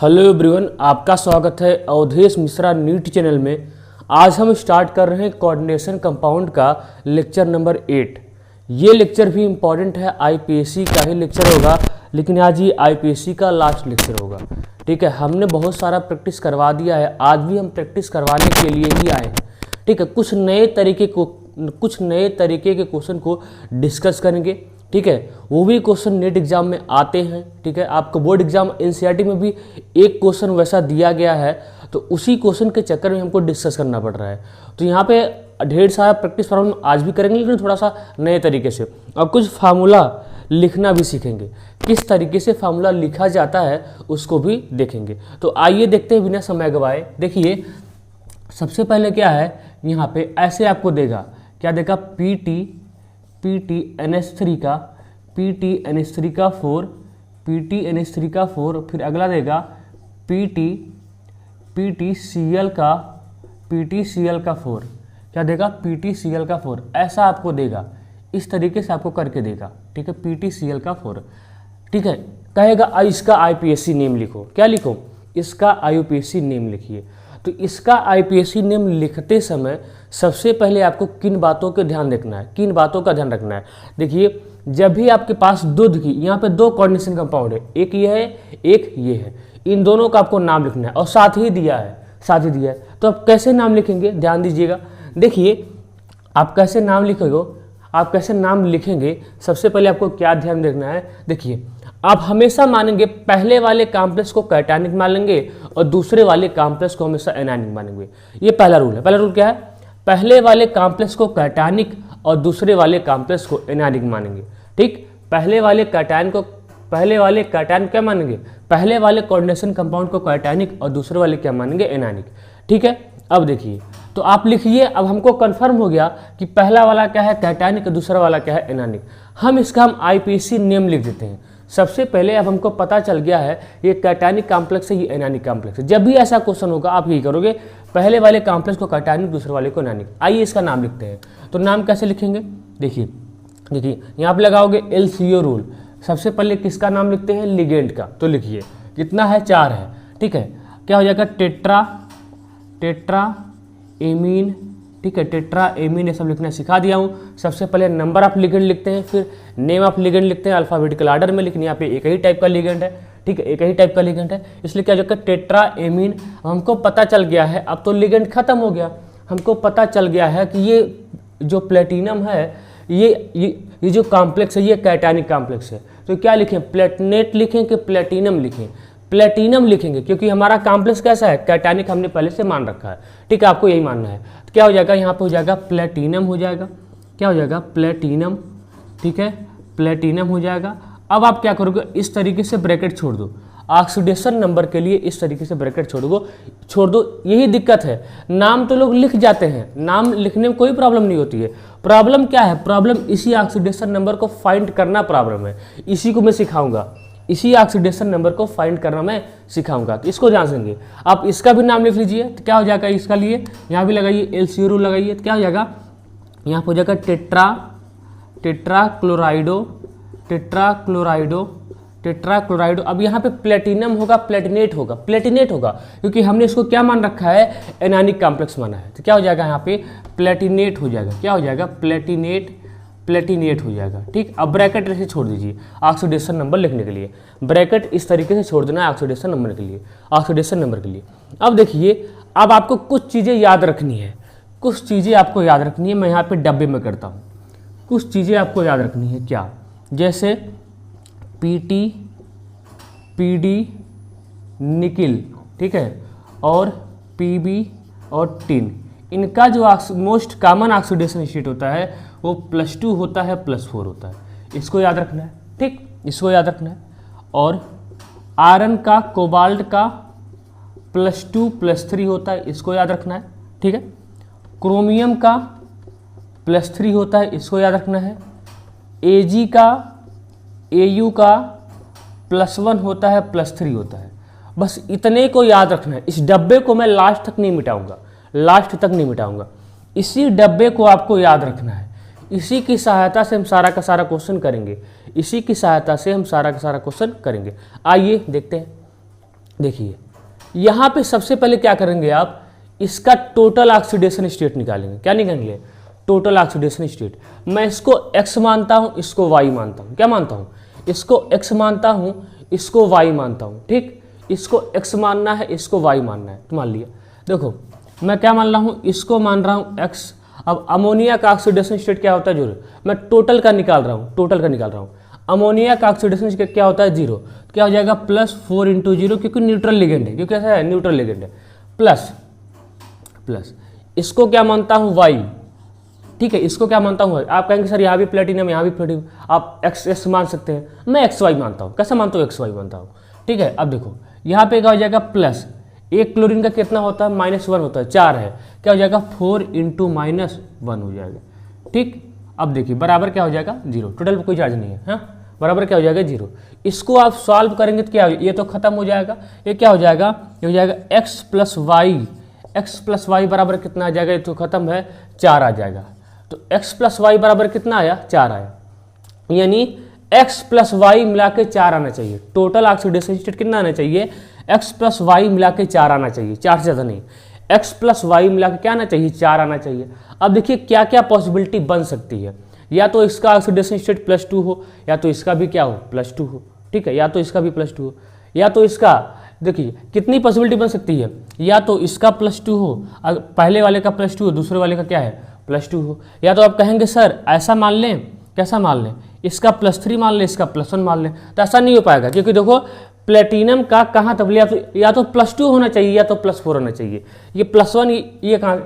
Hello everyone, आपका स्वागत है अवधेश मिश्रा नीट चैनल में। आज हम स्टार्ट कर रहे हैं कोऑर्डिनेशन कंपाउंड का लेक्चर नंबर 8। ये लेक्चर भी इम्पॉर्टेंट है, आईपीएससी का ही लेक्चर होगा, लेकिन आज ये आईपीएससी का लास्ट लेक्चर होगा। ठीक है, हमने बहुत सारा प्रैक्टिस करवा दिया है, आज भी हम प्रैक्टिस करवाने के लिए ही आए हैं। ठीक है, कुछ नए तरीके के क्वेश्चन को डिस्कस करेंगे। ठीक है, वो भी क्वेश्चन नेट एग्जाम में आते हैं। ठीक है, आपको बोर्ड एग्जाम एनसीईआरटी में भी एक क्वेश्चन वैसा दिया गया है, तो उसी क्वेश्चन के चक्कर में हमको डिस्कस करना पड़ रहा है। तो यहाँ पे ढेर सारा प्रैक्टिस प्रॉब्लम आज भी करेंगे, लेकिन थोड़ा सा नए तरीके से, और कुछ फार्मूला लिखना भी सीखेंगे। किस तरीके से फार्मूला लिखा जाता है उसको भी देखेंगे। तो आइए देखते हैं बिना समय गवाए। देखिए, सबसे पहले क्या है, यहाँ पे ऐसे आपको देगा, क्या देगा, पीटी NH3 का 4, फिर अगला देगा PTCl का 4, क्या देगा, PTCl का 4, ऐसा आपको देगा। इस तरीके से आपको करके देगा। ठीक है, PTCl का 4। ठीक है, कहेगा इसका आईपीएससी नेम लिखो। क्या लिखो, इसका आईपीएससी नेम लिखिए। तो इसका आईपीएससी नेम लिखते समय सबसे पहले आपको किन बातों का ध्यान रखना है, देखिए, जब भी आपके पास दूध की, यहाँ पे दो कोऑर्डिनेशन कंपाउंड है, एक ये है, एक ये है, इन दोनों का आपको नाम लिखना है, और साथ ही दिया है। तो आप कैसे नाम लिखेंगे, ध्यान दीजिएगा। देखिए, आप कैसे नाम लिखेंगे, सबसे पहले आपको क्या ध्यान रखना है। देखिए, आप हमेशा मानेंगे पहले वाले कॉम्प्लेक्स को कैटायनिक मानेंगे और दूसरे वाले कॉम्प्लेक्स को हमेशा एनायनिक मानेंगे। ये पहला रूल है। पहला रूल क्या है, पहले वाले कॉम्प्लेक्स को कैटायनिक और दूसरे वाले कॉम्प्लेक्स को एनायनिक मानेंगे। ठीक, पहले वाले कैटायन क्या मानेंगे, पहले वाले कोऑर्डिनेशन कंपाउंड को कैटायनिक और दूसरे वाले क्या मानेंगे, एनायनिक। ठीक है, अब देखिए, तो आप लिखिए। अब हमको कंफर्म हो गया कि पहला वाला क्या है, कैटायनिक, दूसरा वाला क्या है, एनायनिक। हम आईपीएससी नेम लिख देते हैं। सबसे पहले अब हमको पता चल गया है ये कैटायनिक कॉम्प्लेक्स है, ये एनायनिक कॉम्प्लेक्स है। जब भी ऐसा क्वेश्चन होगा आप यही करोगे, पहले वाले कॉम्प्लेक्स को कैटायनिक, दूसरे वाले को एनायनिक। आइए इसका नाम लिखते हैं। तो नाम कैसे लिखेंगे, देखिए यहाँ पे लगाओगे LCO रूल। सबसे पहले किसका नाम लिखते हैं, लिगेंड का। तो लिखिए, कितना है, 4 है। ठीक है, क्या हो जाएगा, टेट्रा एमीन। ठीक है, टेट्रा एमीन, ये सब लिखना सिखा दिया हूँ। सबसे पहले नंबर ऑफ लिगेंड लिखते हैं, फिर नेम ऑफ लिगेंड लिखते हैं अल्फाबेटिकल आर्डर में, लेकिन यहाँ पे एक ही टाइप का लिगेंड है। ठीक है, एक ही टाइप का लिगेंड है, इसलिए क्या हो जाएगा, टेट्रा एमीन। हमको पता चल गया है, अब तो लिगेंड खत्म हो गया। हमको पता चल गया है कि ये जो प्लेटिनम है, ये जो कॉम्प्लेक्स है, ये कैटायनिक कॉम्प्लेक्स है। तो क्या लिखें, प्लेटनेट लिखें कि प्लेटिनम लिखें, प्लेटिनम लिखेंगे, क्योंकि हमारा कॉम्प्लेक्स कैसा है, कैटायनिक, हमने पहले से मान रखा है। ठीक है, आपको यही मानना है। तो क्या हो जाएगा, यहाँ पे हो जाएगा प्लेटिनम हो जाएगा। क्या हो जाएगा, प्लेटिनम। ठीक है, प्लेटिनम हो जाएगा। अब आप क्या करोगे, इस तरीके से ब्रैकेट छोड़ दो। ऑक्सीडेशन नंबर के लिए इस तरीके से ब्रैकेट छोड़ दो। यही दिक्कत है, नाम तो लोग लिख जाते हैं, नाम लिखने में कोई प्रॉब्लम नहीं होती है। प्रॉब्लम क्या है, प्रॉब्लम इसी ऑक्सीडेशन नंबर को फाइंड करना प्रॉब्लम है। इसी को मैं सिखाऊंगा, इसी ऑक्सीडेशन नंबर को फाइंड करना मैं सिखाऊंगा। तो इसको ध्यान देंगे। आप इसका भी नाम लिख लीजिए। तो क्या हो जाएगा, इसका लिए यहाँ भी लगाइए, LCO रूल लगाइए। तो क्या हो जाएगा, यहाँ पर हो जाएगा टेट्राक्लोराइडो। अब यहाँ पे प्लेटिनम होगा, प्लेटिनेट होगा, क्योंकि हमने इसको क्या मान रखा है, एनायनिक कॉम्प्लेक्स माना है। तो क्या हो जाएगा, यहाँ पे प्लेटिनेट हो जाएगा। क्या हो जाएगा, प्लेटिनेट हो जाएगा। ठीक, अब ब्रैकेट ऐसे छोड़ दीजिए ऑक्सीडेशन नंबर लिखने के लिए। ब्रैकेट इस तरीके से छोड़ देना है ऑक्सीडेशन नंबर के लिए। अब देखिए, अब आपको कुछ चीज़ें याद रखनी है, मैं यहाँ पे डब्बे में करता हूँ। कुछ चीज़ें आपको याद रखनी है, क्या, जैसे PD निकिल, ठीक है, और PB और टिन। इनका जो मोस्ट कॉमन ऑक्सीडेशन स्टेट होता है वो +2 होता है, +4 होता है। इसको याद रखना है। ठीक, इसको याद रखना है। और आयरन का, कोबाल्ट का +2 +3 होता है, इसको याद रखना है। ठीक है, क्रोमियम का +3 होता है, इसको याद रखना है। AU का +1 होता है, +3 होता है। बस इतने को याद रखना है। इस डब्बे को मैं लास्ट तक नहीं मिटाऊंगा, इसी डब्बे को आपको याद रखना है। इसी की सहायता से हम सारा का सारा क्वेश्चन करेंगे। आइए देखते हैं। देखिए यहाँ पे सबसे पहले क्या करेंगे आप, इसका टोटल ऑक्सीडेशन स्टेट निकालेंगे। क्या निकालेंगे? Total oxidation state. मैं इसको x मानता हूँ, इसको y मानता हूँ। क्या मानता हूँ? इसको x मानता हूँ, इसको y मानता हूँ। ठीक, इसको x मानना है, इसको y मानना है, तो मान लिया। देखो मैं क्या मान रहा हूँ, इसको मान रहा हूँ x। अब अमोनिया का ऑक्सीडेशन स्टेट क्या होता है? 0। मैं टोटल का निकाल रहा हूँ, टोटल का निकाल रहा हूँ। अमोनिया का ऑक्सीडेशन स्टेट क्या होता है? 0। क्या हो जाएगा? +4 × 0, क्योंकि न्यूट्रल लिगेंड है, क्योंकि ऐसा है न्यूट्रल लिगेंड है। प्लस इसको क्या मानता हूँ? y। ठीक है, इसको क्या मानता हूँ? आप कहेंगे सर यहाँ भी प्लेटिनम, यहाँ भी प्लेटिनम, आप x मान सकते हैं। मैं xy मानता हूँ। कैसे मानता हूँ? xy मानता हूँ। ठीक है, अब देखो यहाँ पे क्या हो जाएगा? प्लस एक क्लोरीन का कितना होता है? -1 होता है, 4 है। क्या हो जाएगा? 4 × -1 हो जाएगा। ठीक, अब देखिए बराबर क्या हो जाएगा? 0। टोटल पर कोई चार्ज नहीं है, हाँ, बराबर क्या हो जाएगा? 0। इसको आप सॉल्व करेंगे तो क्या हो, ये तो खत्म हो जाएगा। ये क्या हो जाएगा? ये हो जाएगा x + y बराबर कितना आ जाएगा? ये तो खत्म है, 4 आ जाएगा। तो x + y बराबर कितना आया? 4 आया। यानी x + y मिला के 4 आना चाहिए। टोटल ऑक्सीडेशन स्टेट कितना आना चाहिए? x + y मिला के 4 आना चाहिए, 4 से ज़्यादा नहीं। x + y मिला के क्या आना चाहिए? 4 आना चाहिए। अब देखिए क्या क्या पॉसिबिलिटी बन सकती है। या तो इसका ऑक्सीडेशन स्टेट +2 हो, या तो इसका भी क्या हो? +2 हो। ठीक है, या तो इसका भी +2 हो, या तो इसका, देखिए कितनी पॉसिबिलिटी बन सकती है। या तो इसका +2 हो, पहले वाले का +2 हो, दूसरे वाले का क्या है? +2 हो। या तो आप कहेंगे सर ऐसा मान लें, कैसा मान लें? इसका +3 मान लें, इसका +1 मान लें। तो ऐसा नहीं हो पाएगा, क्योंकि देखो प्लेटिनम का कहाँ तक, या तो +2 होना चाहिए, या तो +4 होना चाहिए। ये +1, ये कहाँ,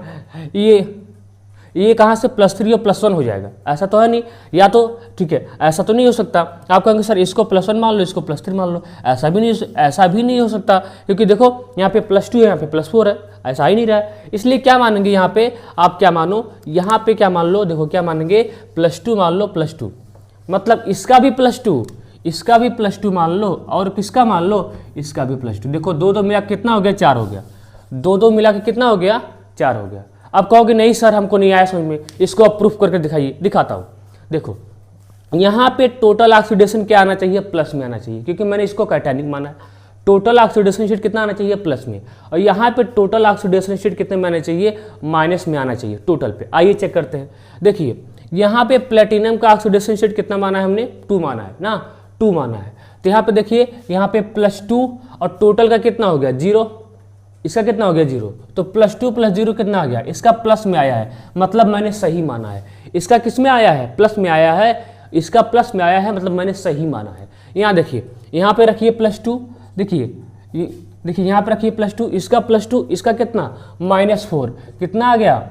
ये कहाँ से +3 और +1 हो जाएगा? ऐसा तो है नहीं। या तो ठीक है, ऐसा तो नहीं हो सकता। आप कहेंगे सर इसको +1 मान लो, इसको +3 मान लो। ऐसा भी नहीं हो सकता, क्योंकि देखो यहाँ पे +2 है, यहाँ पे +4 है, ऐसा ही नहीं रहा है। इसलिए क्या मानेंगे यहाँ पे? आप क्या मानो, यहाँ पे क्या मान लो, देखो क्या मानेंगे? +2 मान लो, +2 मतलब इसका भी +2, इसका भी +2 मान लो, और किसका मान लो? इसका भी +2। देखो 2 मिला के कितना हो गया? 4 हो गया। 2 मिला के कितना हो गया? 4 हो गया। अब कहोगे नहीं सर हमको नहीं आया समझ में, इसको आप प्रूफ करके दिखाइए। दिखाता हूँ। देखो यहाँ पे टोटल ऑक्सीडेशन क्या आना चाहिए? प्लस में आना चाहिए, क्योंकि मैंने इसको कैटायनिक माना है। टोटल ऑक्सीडेशन स्टेट कितना आना चाहिए? प्लस में। और यहाँ पे टोटल ऑक्सीडेशन स्टेट कितने में आना चाहिए? माइनस में आना चाहिए टोटल पे। आइए चेक करते हैं। देखिए यहाँ पे प्लेटिनम का ऑक्सीडेशन स्टेट कितना माना है हमने? 2 माना है ना, 2 माना है। तो यहाँ पे देखिए, यहाँ पे +2 और टोटल का कितना हो गया? 0। इसका कितना हो गया? 0। तो +2 + 0 कितना आ गया? इसका प्लस में आया है, मतलब मैंने सही माना है। इसका किस में आया है? प्लस में आया है। इसका प्लस में आया है, मतलब मैंने सही माना है। यहाँ देखिए, यहाँ पे रखिए +2, देखिए यहाँ पे रखिए +2, इसका +2, इसका कितना? -4। कितना आ गया?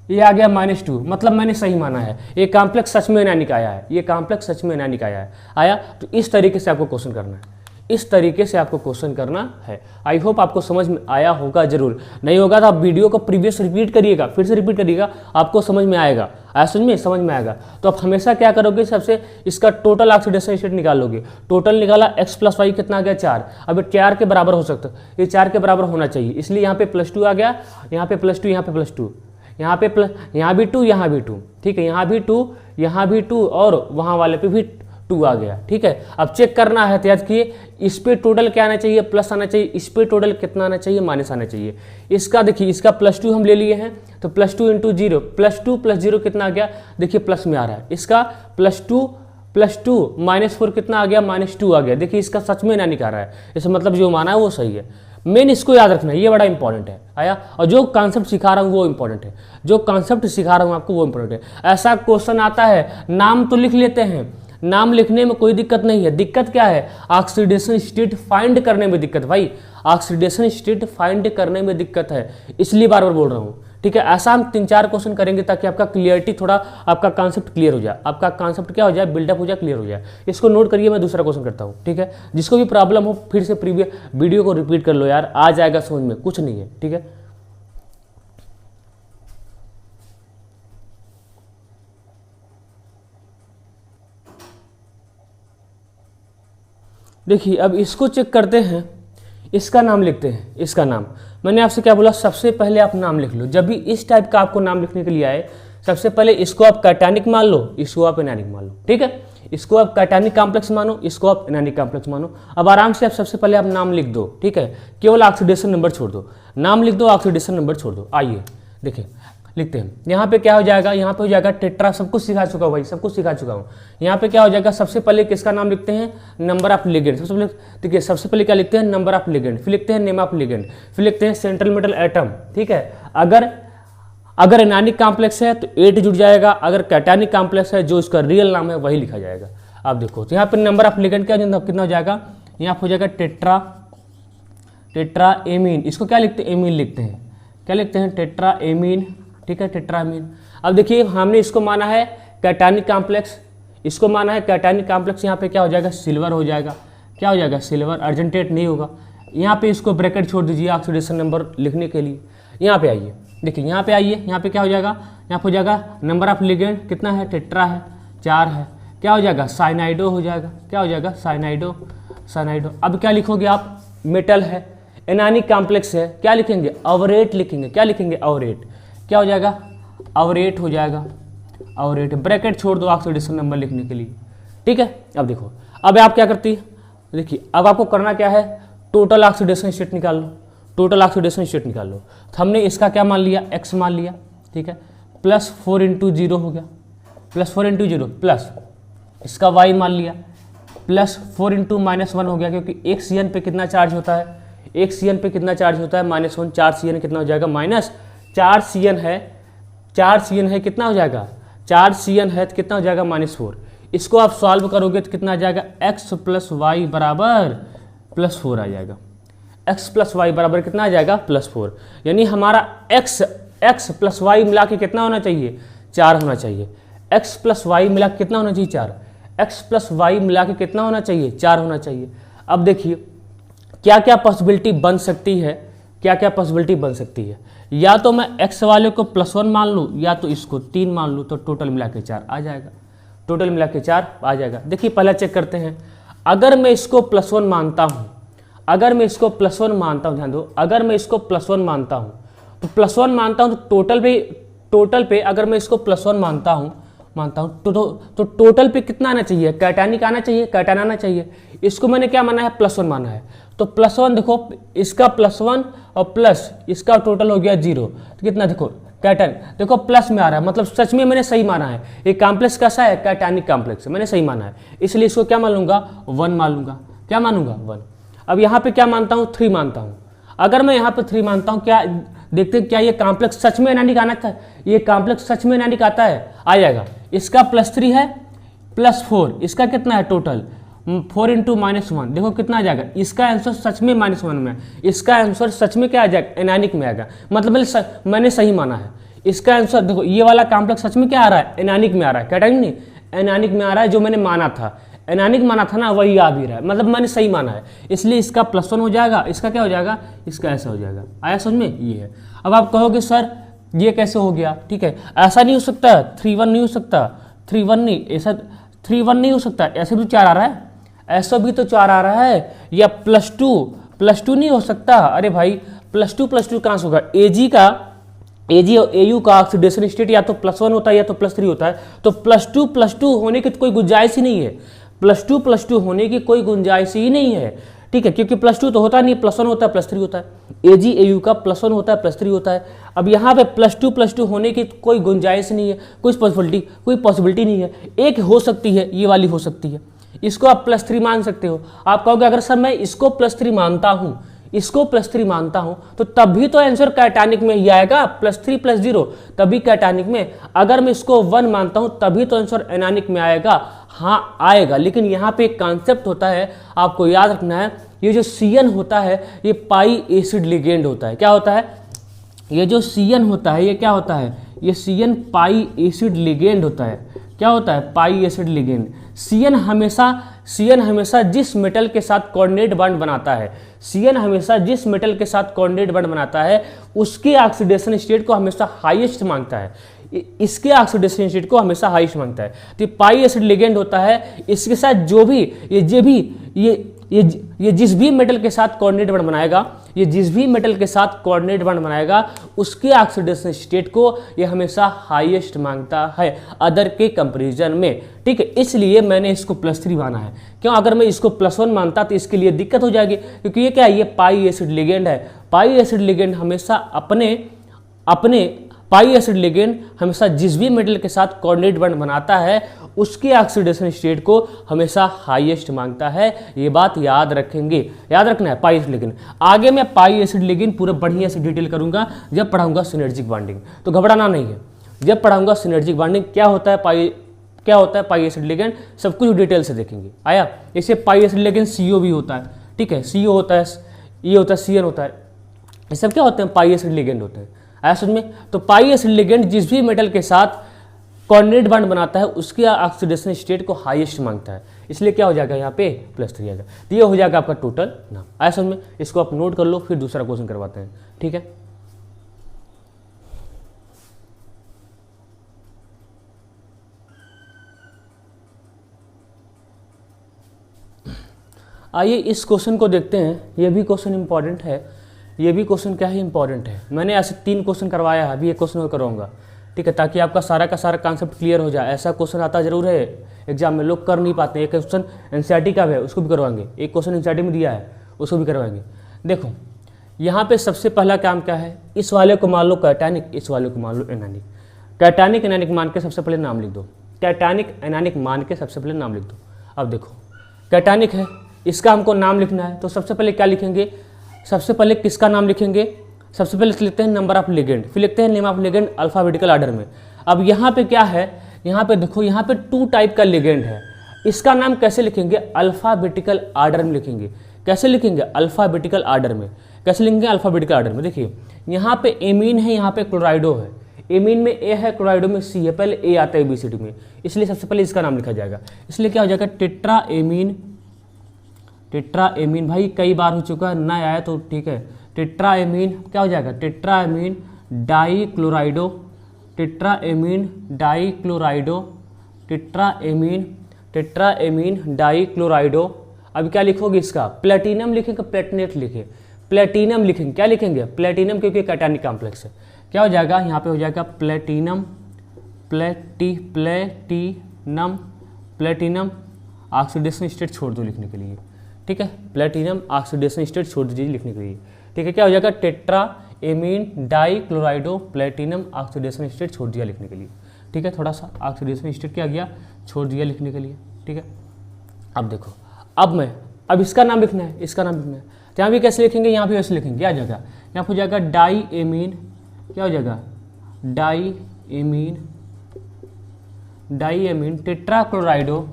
ये आ गया -2, मतलब मैंने सही माना है। ये कॉम्प्लेक्स सच में एनायनिक आया है, ये कॉम्प्लेक्स सच में एनायनिक आया है। आया? तो इस तरीके से आपको क्वेश्चन करना है, इस तरीके से आपको क्वेश्चन करना है। आई होप आपको समझ में आया होगा। जरूर नहीं होगा तो आप वीडियो को प्रीवियस रिपीट करिएगा, फिर से रिपीट करिएगा, आपको समझ में आएगा। समझ में आएगा। तो आप हमेशा क्या करोगे? सबसे इसका टोटल ऑक्सीडेशन स्टेट निकाल लोगे। टोटल निकाला, x + y कितना आ गया? 4। अब 4 के बराबर हो सकता है, ये 4 के बराबर होना चाहिए, इसलिए यहाँ पे +2 आ गया, यहाँ पे +2, यहाँ पे +2, यहाँ पे यहाँ भी 2, यहाँ भी 2। ठीक है, यहाँ भी 2, यहाँ भी 2, और वहाँ वाले पे भी 2 आ गया। ठीक है, अब चेक करना है, तो याद किए इस पे टोटल क्या आना चाहिए? प्लस आना चाहिए। इस पे टोटल कितना आना चाहिए? माइनस आना चाहिए। इसका देखिए, इसका +2 हम ले लिए हैं, तो +2 × 0, +2 + 0 कितना आ गया? देखिए प्लस में आ रहा है। इसका +2 + 2 -4 कितना आ गया? -2 आ गया। देखिए इसका सच में ना निकाल रहा है, इसका मतलब जो माना है वो सही है। मेन इसको याद रखना है, ये बड़ा इंपॉर्टेंट है। आया? और जो कॉन्सेप्ट सिखा रहा हूँ वो इंपॉर्टेंट है, जो कॉन्सेप्ट सिखा रहा हूँ आपको वो इंपॉर्टेंट है। ऐसा क्वेश्चन आता है, नाम तो लिख लेते हैं, नाम लिखने में कोई दिक्कत नहीं है। दिक्कत क्या है? ऑक्सीडेशन स्टेट फाइंड करने में दिक्कत। भाई ऑक्सीडेशन स्टेट फाइंड करने में दिक्कत है, इसलिए बार बार बोल रहा हूँ। ठीक है, ऐसा हम 3-4 क्वेश्चन करेंगे ताकि आपका क्लियरिटी, थोड़ा आपका कॉन्सेप्ट क्लियर हो जाए, आपका कॉन्सेप्ट क्या हो जाए? बिल्डअप हो जाए, क्लियर हो जाए। इसको नोट करिए, मैं दूसरा क्वेश्चन करता हूँ। ठीक है, जिसको भी प्रॉब्लम हो फिर से प्रीवियस वीडियो को रिपीट कर लो यार, आ जाएगा समझ में, कुछ नहीं है। ठीक है, देखिए अब इसको चेक करते हैं। इसका नाम लिखते हैं, इसका नाम मैंने आपसे क्या बोला? सबसे पहले आप नाम लिख लो। जब भी इस टाइप का आपको नाम लिखने के लिए आए, सबसे पहले इसको आप कैटायनिक मान लो, इसको आप एनायनिक मान लो। ठीक है, इसको आप कैटायनिक कॉम्प्लेक्स मानो, इसको आप एनायनिक कॉम्प्लेक्स मानो। अब आराम से आप सबसे पहले आप नाम लिख दो, ठीक है, केवल ऑक्सीडेशन नंबर छोड़ दो, नाम लिख दो, ऑक्सीडेशन नंबर छोड़ दो। आइए देखिए लिखते हैं, यहाँ पे क्या हो जाएगा, यहाँ पे हो जाएगा टेट्रा, सब कुछ सिखा चुका हूँ भाई, सब कुछ सिखा चुका हूँ। यहाँ पे क्या हो जाएगा, सबसे पहले किसका नाम लिखते हैं, नंबर ऑफ लिगेंड। सबसे पहले देखिए, सबसे पहले क्या लिखते हैं, नंबर ऑफ लिगेंड, फिर लिखते हैं नेम ऑफ लिगेंड, फिर लिखते हैं सेंट्रल मेटल एटम, ठीक है। अगर एनायनिक कॉम्प्लेक्स है तो 8 जुड़ जाएगा, अगर कैटायनिक कॉम्प्लेक्स है जो इसका रियल नाम है वही लिखा जाएगा। आप देखो तो यहाँ पे नंबर ऑफ लिगेंड क्या कितना हो जाएगा, यहाँ पे हो जाएगा टेट्रा एमीन, इसको क्या लिखते हैं, एमीन लिखते हैं, क्या लिखते हैं, टेट्रा एमीन, ठीक है, टेट्रा एमीन। अब देखिए हमने इसको माना है कैटायनिक कॉम्प्लेक्स, इसको माना है कैटायनिक कॉम्प्लेक्स, यहाँ पे क्या हो जाएगा, सिल्वर हो जाएगा, क्या हो जाएगा, सिल्वर, अर्जेंटेट नहीं होगा। यहाँ पे इसको ब्रैकेट छोड़ दीजिए ऑक्सीडेशन नंबर लिखने के लिए। यहाँ पे आइए, देखिए यहाँ पे आइए, यहाँ पे क्या हो जाएगा, यहाँ पे हो जाएगा नंबर ऑफ लिगेंड कितना है, टेट्रा है, 4 है, क्या हो जाएगा, साइनाइडो हो जाएगा, क्या हो जाएगा, साइनाइडो। अब क्या लिखोगे आप, मेटल है, एनायनिक कॉम्प्लेक्स है, क्या लिखेंगे, अवरेट लिखेंगे, क्या लिखेंगे, अवरेट, क्या हो जाएगा, अवरेट हो जाएगा, अवरेट, ब्रैकेट छोड़ दो ऑक्सीडेशन नंबर लिखने के लिए, ठीक है। अब देखो, अब आप क्या करती है, देखिए अब आपको करना क्या है, टोटल ऑक्सीडेशन स्टेट निकाल लो, टोटल ऑक्सीडेशन स्टेट निकाल लो। तो हमने इसका क्या मान लिया, x मान लिया, ठीक है, +4 × 0 हो गया, +4 × 0 प्लस इसका y मान लिया, +4 × -1 हो गया, क्योंकि एक CN पे कितना चार्ज होता है, एक CN पे कितना चार्ज होता है, -1, 4 CN कितना हो जाएगा, -4 CN है, 4 CN है, कितना हो जाएगा, 4 CN है तो कितना हो जाएगा, -4। इसको आप सॉल्व करोगे तो कितना आ जाएगा, x + y बराबर +4 आ जाएगा, x + y बराबर कितना आ जाएगा, +4। यानी हमारा x + y मिला के कितना होना चाहिए, 4 होना चाहिए, x + y मिला के कितना होना चाहिए, 4, x + y मिला के कितना होना चाहिए, 4 होना चाहिए। अब देखिए क्या क्या पॉसिबिलिटी बन सकती है, क्या क्या पॉसिबिलिटी बन सकती है, या तो मैं x वाले को +1 मान लूँ, या तो इसको 3 मान लूँ, तो टोटल मिला के 4 आ जाएगा, टोटल मिला के 4 आ जाएगा। देखिए पहला चेक करते हैं, अगर मैं इसको +1 मानता हूँ, अगर मैं इसको +1 मानता हूँ, ध्यान दो, अगर मैं इसको +1 मानता हूँ तो +1 मानता हूँ तो टोटल पे अगर मैं इसको +1 मानता हूँ तो टोटल पे कितना आना चाहिए, कैटायनिक आना चाहिए, कैटायन आना चाहिए। इसको मैंने क्या माना है, +1 माना है, तो +1 देखो, इसका +1 और प्लस इसका टोटल हो गया 0, तो कितना देखो, कैटायन देखो प्लस में आ रहा है, मतलब सच में मैंने सही माना है, ये कॉम्प्लेक्स कैसा है, कैटायनिक कॉम्प्लेक्स, मैंने सही माना है, इसलिए इसको क्या मान लूंगा, 1 मान लूंगा, क्या मानूंगा, 1। अब यहाँ पे क्या मानता हूँ, 3 मानता हूँ। अगर मैं यहाँ पे 3 मानता हूँ, क्या देखते हैं क्या ये कॉम्प्लेक्स सच में एनायनिक आना था, ये कॉम्प्लेक्स सच में एनायनिक आता है, आ जाएगा। इसका +3 है, +4, इसका कितना है टोटल, 4 × -1, देखो कितना आ जाएगा, इसका आंसर सच में -1 में, इसका आंसर सच में क्या आ जाएगा, एनायनिक में आएगा, मतलब मैंने सही माना है। इसका आंसर देखो, ये वाला कॉम्प्लेक्स सच में क्या आ रहा है, एनायनिक में आ रहा है, कैटायनिक नहीं, एनायनिक में आ रहा है, जो मैंने माना था, एनायनिक माना था ना, वही आ भी रहा है, मतलब मैंने सही माना है, इसलिए इसका +1 हो जाएगा, इसका क्या हो जाएगा, इसका ऐसा हो जाएगा। आया समझ में, ये है। अब आप कहोगे सर ये कैसे हो गया, ठीक है, ऐसा नहीं हो सकता, 3 1 नहीं हो सकता, 3 1 नहीं, ऐसा 3 1 नहीं हो सकता, ऐसे भी 4 आ रहा है, ऐसा भी तो 4 आ रहा है, या +2 नहीं हो सकता, अरे भाई +2 कहाँ से होगा, एजी और एयू का ऑक्सीडेशन स्टेट या तो +1 होता है या तो +3 होता है, तो +2 होने की कोई गुंजाइश ही नहीं है, +2 होने की कोई गुंजाइश ही नहीं है, ठीक है, क्योंकि +2 तो होता नहीं, +1 होता है, +3 होता है, एजी एयू का +1 होता है, +3 होता है। अब यहाँ पे +2 होने की कोई गुंजाइश नहीं है, कोई पॉसिबिलिटी नहीं है, एक हो सकती है, ये वाली हो सकती है, इसको आप +3 मान सकते हो। आप कहोगे अगर सर मैं इसको +3 मानता हूँ, इसको +3 मानता हूं, तो तभी तो आंसर कैटायनिक में ही आएगा, +3 + 0 तभी कैटायनिक में। अगर मैं इसको 1 मानता हूं तभी तो आंसर एनायनिक में आएगा, हाँ आएगा। लेकिन यहाँ पे एक कॉन्सेप्ट होता है, आपको याद रखना है, ये जो CN होता है ये पाई एसिड लिगेंड होता है। क्या होता है, ये जो CN होता है ये क्या होता है, ये CN पाई एसिड लिगेंड होता है। क्या होता है, पाई एसिड लिगेंड। CN हमेशा जिस मेटल के साथ कोऑर्डिनेट बॉन्ड बनाता है, CN हमेशा जिस मेटल के साथ कोऑर्डिनेट बॉन्ड बनाता है उसके ऑक्सीडेशन स्टेट को हमेशा हाईएस्ट मांगता है, इसके ऑक्सीडेशन स्टेट को हमेशा हाईएस्ट मांगता है। तो पाई एसिड लिगेंड होता है, इसके साथ जो भी ये जिस भी मेटल के साथ कोऑर्डिनेट बॉन्ड बनाएगा ये जिस भी मेटल के साथ कोऑर्डिनेट बॉन्ड बनाएगा उसके ऑक्सीडेशन स्टेट को ये हमेशा हाईएस्ट मांगता है अदर के कंपैरिजन में, ठीक है। इसलिए मैंने इसको +3 माना है। क्यों? अगर मैं इसको +1 मानता तो इसके लिए दिक्कत हो जाएगी, क्योंकि ये क्या है, ये पाई एसिड लिगेंड है। पाई एसिड लिगेंड हमेशा अपने पाई एसिड लिगेंड हमेशा जिस भी मेटल के साथ कोऑर्डिनेट बॉन्ड बनाता है उसके ऑक्सीडेशन स्टेट को हमेशा हाईएस्ट मांगता है। ये बात याद रखेंगे, याद रखना है पाई एसिड लिगेंड। आगे मैं पाई एसिड लिगेंड पूरा बढ़िया से डिटेल करूंगा जब पढ़ाऊंगा सिनर्जिक बॉन्डिंग, तो घबराना नहीं है। जब पढ़ाऊंगा सिनर्जिक बॉन्डिंग क्या होता है पाई एसिड लिगेंड, सब कुछ डिटेल से देखेंगे। आया, इसे पाई एसिड लिगेंड CO भी होता है, ठीक है, CO होता है, ये होता है, CN होता है, ये सब क्या होते हैं, पाई एसिड लिगेंड होते हैं। आया समझ में? तो पाई एसिड लिगेंड जिस भी मेटल के साथ कोऑर्डिनेट बॉन्ड बनाता है उसके ऑक्सीडेशन स्टेट को हाईएस्ट मांगता है, इसलिए क्या हो जाएगा यहाँ पे +3 आएगा। तो ये हो जाएगा आपका टोटल नाम। आया समझ में? इसको आप नोट कर लो, फिर दूसरा क्वेश्चन करवाते हैं, ठीक है। आइए इस क्वेश्चन को देखते हैं। ये भी क्वेश्चन इंपॉर्टेंट है। ये भी क्वेश्चन क्या है, इंपॉर्टेंट है। मैंने ऐसे 3 क्वेश्चन करवाया है, अभी एक क्वेश्चन और करवाऊंगा, ठीक है, ताकि आपका सारा का सारा कॉन्सेप्ट क्लियर हो जाए। ऐसा क्वेश्चन आता जरूर है एग्जाम में, लोग कर नहीं पाते। एक क्वेश्चन एनसीईआरटी का भी है, उसको भी करवाएंगे। एक क्वेश्चन एनसीईआरटी में दिया है, उसको भी करवाएंगे। देखो यहाँ पे सबसे पहला काम क्या है, इस वाले को मान लो कैटानिक, इस वाले को मान लो एनानिक। कैटानिक एनानिक मान के सबसे पहले नाम लिख दो। कैटानिक एनानिक मान के सबसे पहले नाम लिख दो। अब देखो कैटानिक है, इसका हमको नाम लिखना है, तो सबसे पहले क्या लिखेंगे, सबसे पहले किसका नाम लिखेंगे, सबसे पहले लिखते हैं नंबर ऑफ लिगेंड, फिर लिखते हैं name of ligand alphabetical order में। अब यहाँ पे क्या है, यहाँ पे देखो, यहाँ पे 2 टाइप का लिगेंड है। इसका नाम कैसे लिखेंगे, अल्फाबेटिकल ऑर्डर में लिखेंगे। कैसे लिखेंगे, अल्फाबेटिकल ऑर्डर में। कैसे लिखेंगे, अल्फाबेटिकल ऑर्डर में। देखिए यहाँ पे एमीन है, यहाँ पे क्लोराइडो है। एमीन में ए है, क्लोराइडो में C है। पहले ए आता है ABCD में, इसलिए सबसे पहले इसका नाम लिखा जाएगा। इसलिए क्या हो जाएगा, टेट्रा एमीन। भाई कई बार हो चुका है, ना आया तो ठीक है। टेट्रा एमीन क्या हो जाएगा, tetra amine die क्लोराइडो, tetra amine die क्लोराइडो, tetra amine die क्लोराइडो। अब क्या लिखोगे, इसका प्लेटिनम लिखेंगे, प्लेटिनेट लिखे, प्लेटिनम लिखेंगे। क्या लिखेंगे, प्लेटिनम, क्योंकि कैटायनिक कॉम्प्लेक्स है। क्या हो जाएगा, यहाँ पे हो जाएगा प्लेटिनम ऑक्सीडेशन स्टेट छोड़ दो लिखने के लिए, ठीक है। प्लेटिनम ऑक्सीडेशन स्टेट छोड़ दीजिए लिखने के लिए, ठीक है। क्या हो जाएगा, tetra amine die क्लोराइडो, platinum oxidation state छोड़ दिया लिखने के लिए, ठीक है। थोड़ा सा ऑक्सीडेशन स्टेट क्या गया, छोड़ दिया लिखने के लिए, ठीक है। अब देखो, अब इसका नाम लिखना है, इसका नाम लिखना है। तो यहाँ भी कैसे लिखेंगे, यहाँ भी वैसे लिखेंगे। क्या आ जाएगा, यहाँ हो जाएगा डाई एमीन, क्या हो जाएगा, डाई एमीन टेट्रा क्लोराइडो,